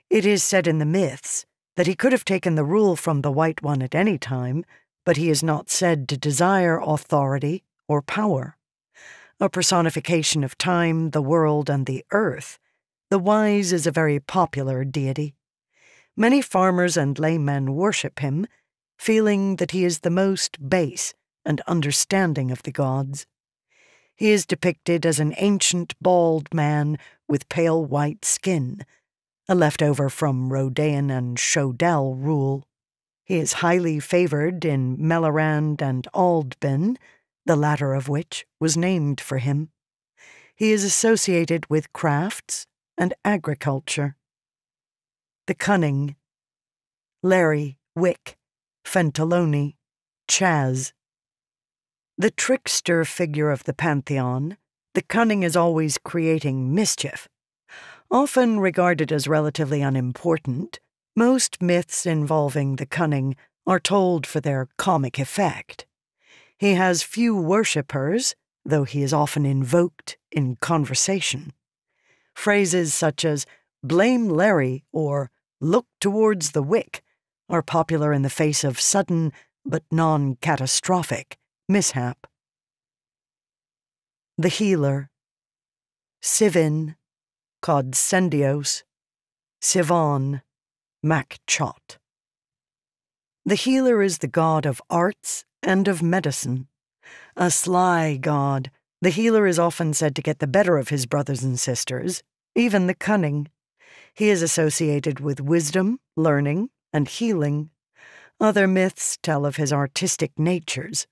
Speaker 1: It is said in the myths that he could have taken the rule from the White One at any time, but he is not said to desire authority or power. A personification of time, the world, and the earth, the Wise is a very popular deity. Many farmers and laymen worship him, feeling that he is the most base and understanding of the gods. He is depicted as an ancient bald man with pale white skin, a leftover from Rodain and Shodel rule. He is highly favored in Melorand and Aldbin, the latter of which was named for him. He is associated with crafts and agriculture. The Cunning. Larry, Wick, Fentaloni, Chaz. The trickster figure of the pantheon, the Cunning is always creating mischief. Often regarded as relatively unimportant, most myths involving the Cunning are told for their comic effect. He has few worshippers, though he is often invoked in conversation. Phrases such as "blame Larry" or "look towards the wick" are popular in the face of sudden but non-catastrophic mishap. The Healer. Sivin, Codsendios, Sivan, Makchot. The Healer is the god of arts and of medicine. A sly god, the Healer is often said to get the better of his brothers and sisters, even the Cunning. He is associated with wisdom, learning, and healing. Other myths tell of his artistic natures.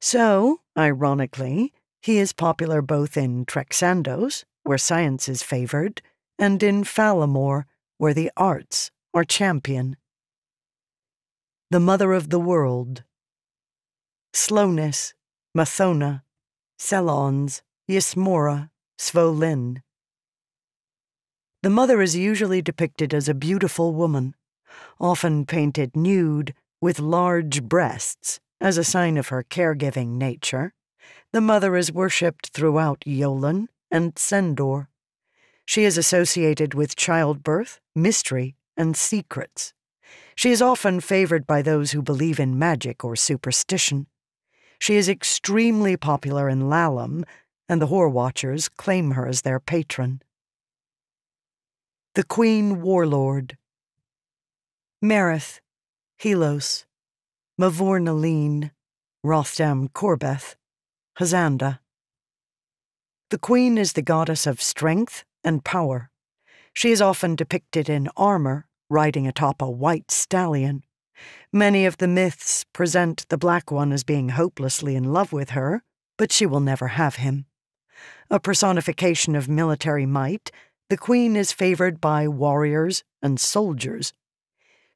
Speaker 1: So, ironically, he is popular both in Trexandos, where science is favored, and in Falamore, where the arts are champion. the mother of the world. Slowness, Mathona, Selons, Ysmora, Svolin. The mother is usually depicted as a beautiful woman, often painted nude with large breasts as a sign of her caregiving nature. The mother is worshipped throughout Yolen and Sendor. She is associated with childbirth, mystery, and secrets. She is often favored by those who believe in magic or superstition. She is extremely popular in Lalum, and the Whore Watchers claim her as their patron. The Queen Warlord. Merith, Helos, Mavor-Naleen, Rothdam Corbeth, Hazanda. The Queen is the goddess of strength and power. She is often depicted in armor, riding atop a white stallion. Many of the myths present the Black One as being hopelessly in love with her, but she will never have him. A personification of military might, the Queen is favored by warriors and soldiers.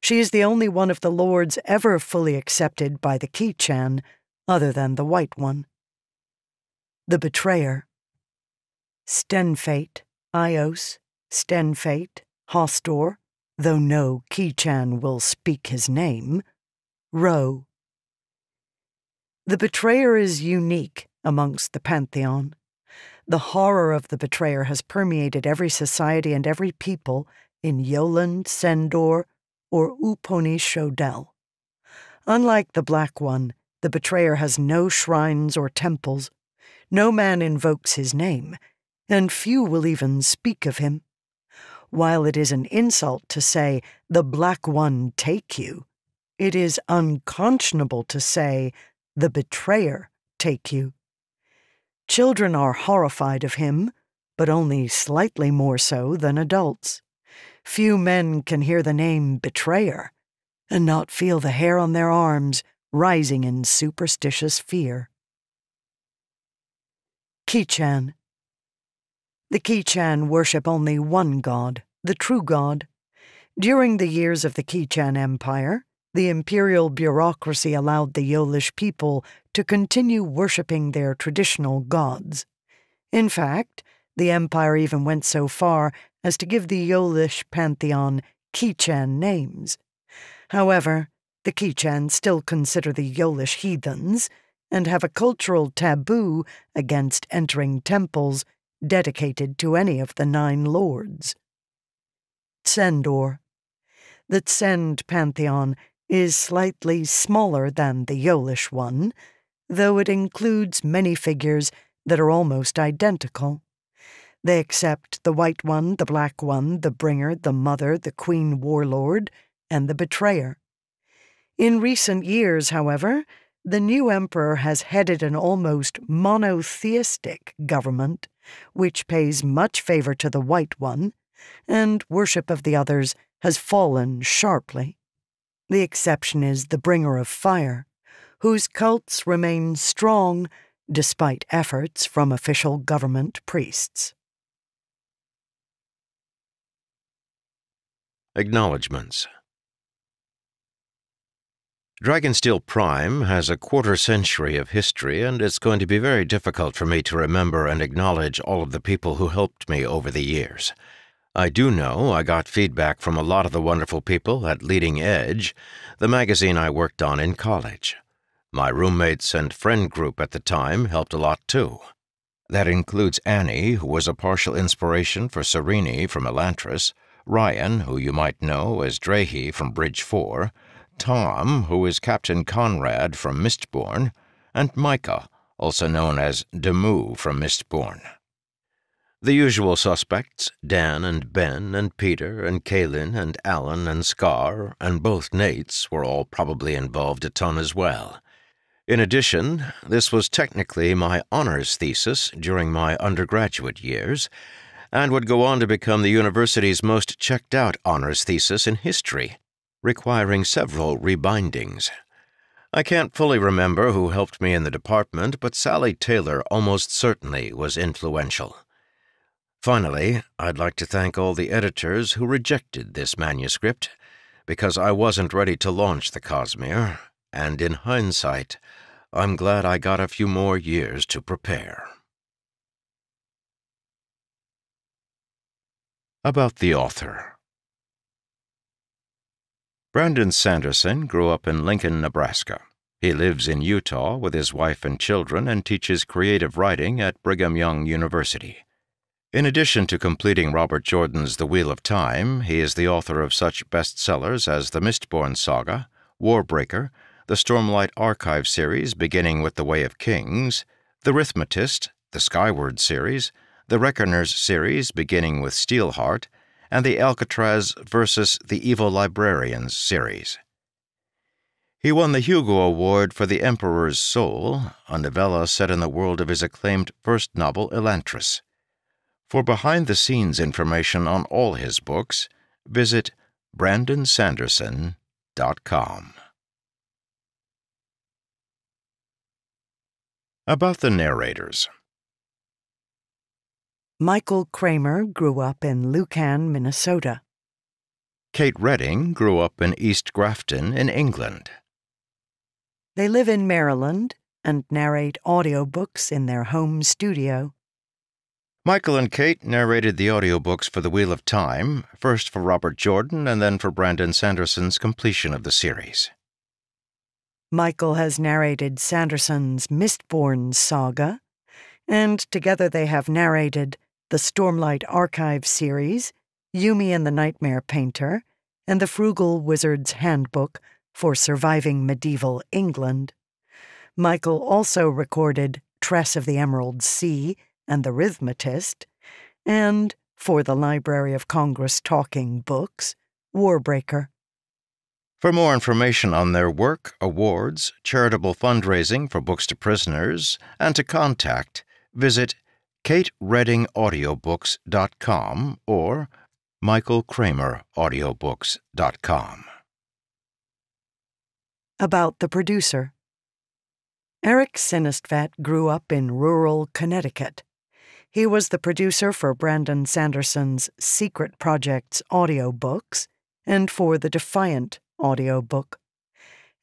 Speaker 1: She is the only one of the lords ever fully accepted by the Ki-Chan, other than the White One. The Betrayer. Stenfate, Ios, Stenfate, Hostor, though no Ki-Chan will speak his name, Ro. The Betrayer is unique amongst the Pantheon. The horror of the Betrayer has permeated every society and every people in Yolen, Sendor, or Uponi-Shodel. Unlike the Black One, the Betrayer has no shrines or temples. No man invokes his name, and few will even speak of him. While it is an insult to say, "The Black One take you," it is unconscionable to say, "The Betrayer take you." Children are horrified of him, but only slightly more so than adults. Few men can hear the name Betrayer and not feel the hair on their arms rising in superstitious fear. Ki-Chan. The Ki-Chan worship only one god, the true god. During the years of the Ki-Chan Empire, the imperial bureaucracy allowed the Yolish people to continue worshipping their traditional gods. In fact, the empire even went so far as to give the Yolish pantheon Ki-Chan names. However, the Ki-Chan still consider the Yolish heathens and have a cultural taboo against entering temples dedicated to any of the 9 lords. Tsendor. The Tsend pantheon is slightly smaller than the Yolish one, though it includes many figures that are almost identical. They accept the White One, the Black One, the Bringer, the Mother, the Queen Warlord, and the Betrayer. In recent years, however, the new emperor has headed an almost monotheistic government, which pays much favor to the White One, and worship of the others has fallen sharply. The exception is the Bringer of Fire, whose cults remain strong despite efforts from official government priests.
Speaker 2: Acknowledgments. Dragonsteel Prime has a quarter-century of history, and it's going to be very difficult for me to remember and acknowledge all of the people who helped me over the years. I do know I got feedback from a lot of the wonderful people at Leading Edge, the magazine I worked on in college. My roommates and friend group at the time helped a lot too. That includes Annie, who was a partial inspiration for Serene from Elantris, Ryan, who you might know as Drahe from Bridge 4, Tom, who is Captain Conrad from Mistborn, and Micah, also known as Demu from Mistborn. The usual suspects, Dan and Ben and Peter and Kaylin and Alan and Scar, and both Nates, were all probably involved a ton as well. In addition, this was technically my honors thesis during my undergraduate years, and would go on to become the university's most checked-out honors thesis in history, requiring several rebindings. I can't fully remember who helped me in the department, but Sally Taylor almost certainly was influential. Finally, I'd like to thank all the editors who rejected this manuscript, because I wasn't ready to launch the Cosmere, and in hindsight, I'm glad I got a few more years to prepare. About the author. Brandon Sanderson grew up in Lincoln, Nebraska. He lives in Utah with his wife and children and teaches creative writing at Brigham Young University. In addition to completing Robert Jordan's The Wheel of Time, he is the author of such bestsellers as the Mistborn saga, Warbreaker, the Stormlight Archive series beginning with The Way of Kings, The Rhythmatist, the Skyward series, the Reckoners series beginning with Steelheart, and the Alcatraz versus the Evil Librarians series. He won the Hugo Award for The Emperor's Soul, a novella set in the world of his acclaimed first novel, Elantris. For behind-the-scenes information on all his books, visit BrandonSanderson.com. About the narrators.
Speaker 1: Michael Kramer grew up in Lucan, Minnesota.
Speaker 2: Kate Redding grew up in East Grafton in England.
Speaker 1: They live in Maryland and narrate audiobooks in their home studio.
Speaker 2: Michael and Kate narrated the audiobooks for The Wheel of Time, first for Robert Jordan and then for Brandon Sanderson's completion of the series.
Speaker 1: Michael has narrated Sanderson's Mistborn saga, and together they have narrated the Stormlight Archive series, Yumi and the Nightmare Painter, and the Frugal Wizard's Handbook for Surviving Medieval England. Michael also recorded Tress of the Emerald Sea and the Rhythmatist, and, for the Library of Congress Talking Books, Warbreaker.
Speaker 2: For more information on their work, awards, charitable fundraising for books to prisoners, and to contact, visit KateReddingAudiobooks.com or MichaelKramerAudiobooks.com.
Speaker 1: About the producer. Eric Sinistvedt grew up in rural Connecticut. He was the producer for Brandon Sanderson's Secret Projects audiobooks and for the Defiant audiobook.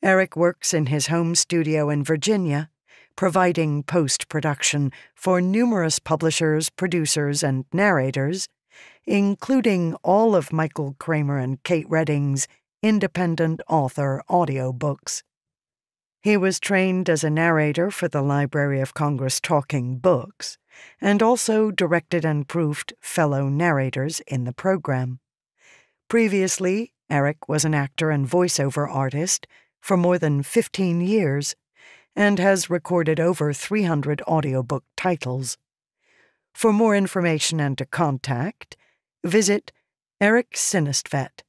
Speaker 1: Eric works in his home studio in Virginia, providing post-production for numerous publishers, producers, and narrators, including all of Michael Kramer and Kate Redding's independent author audiobooks. He was trained as a narrator for the Library of Congress Talking Books, and also directed and proofed fellow narrators in the program. Previously, Eric was an actor and voiceover artist for more than 15 years and has recorded over 300 audiobook titles. For more information and to contact, visit Eric Sinistvedt.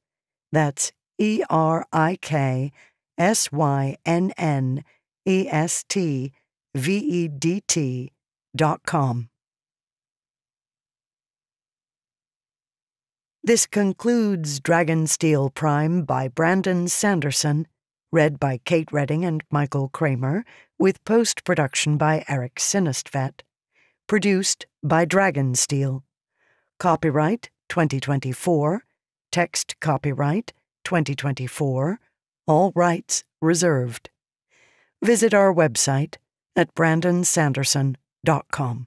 Speaker 1: That's ErikSynestvedt.com. This concludes Dragonsteel Prime by Brandon Sanderson, read by Kate Redding and Michael Kramer, with post-production by Eric Sinistvedt. Produced by Dragonsteel. Copyright 2024. Text copyright 2024. All rights reserved. Visit our website at BrandonSanderson.com.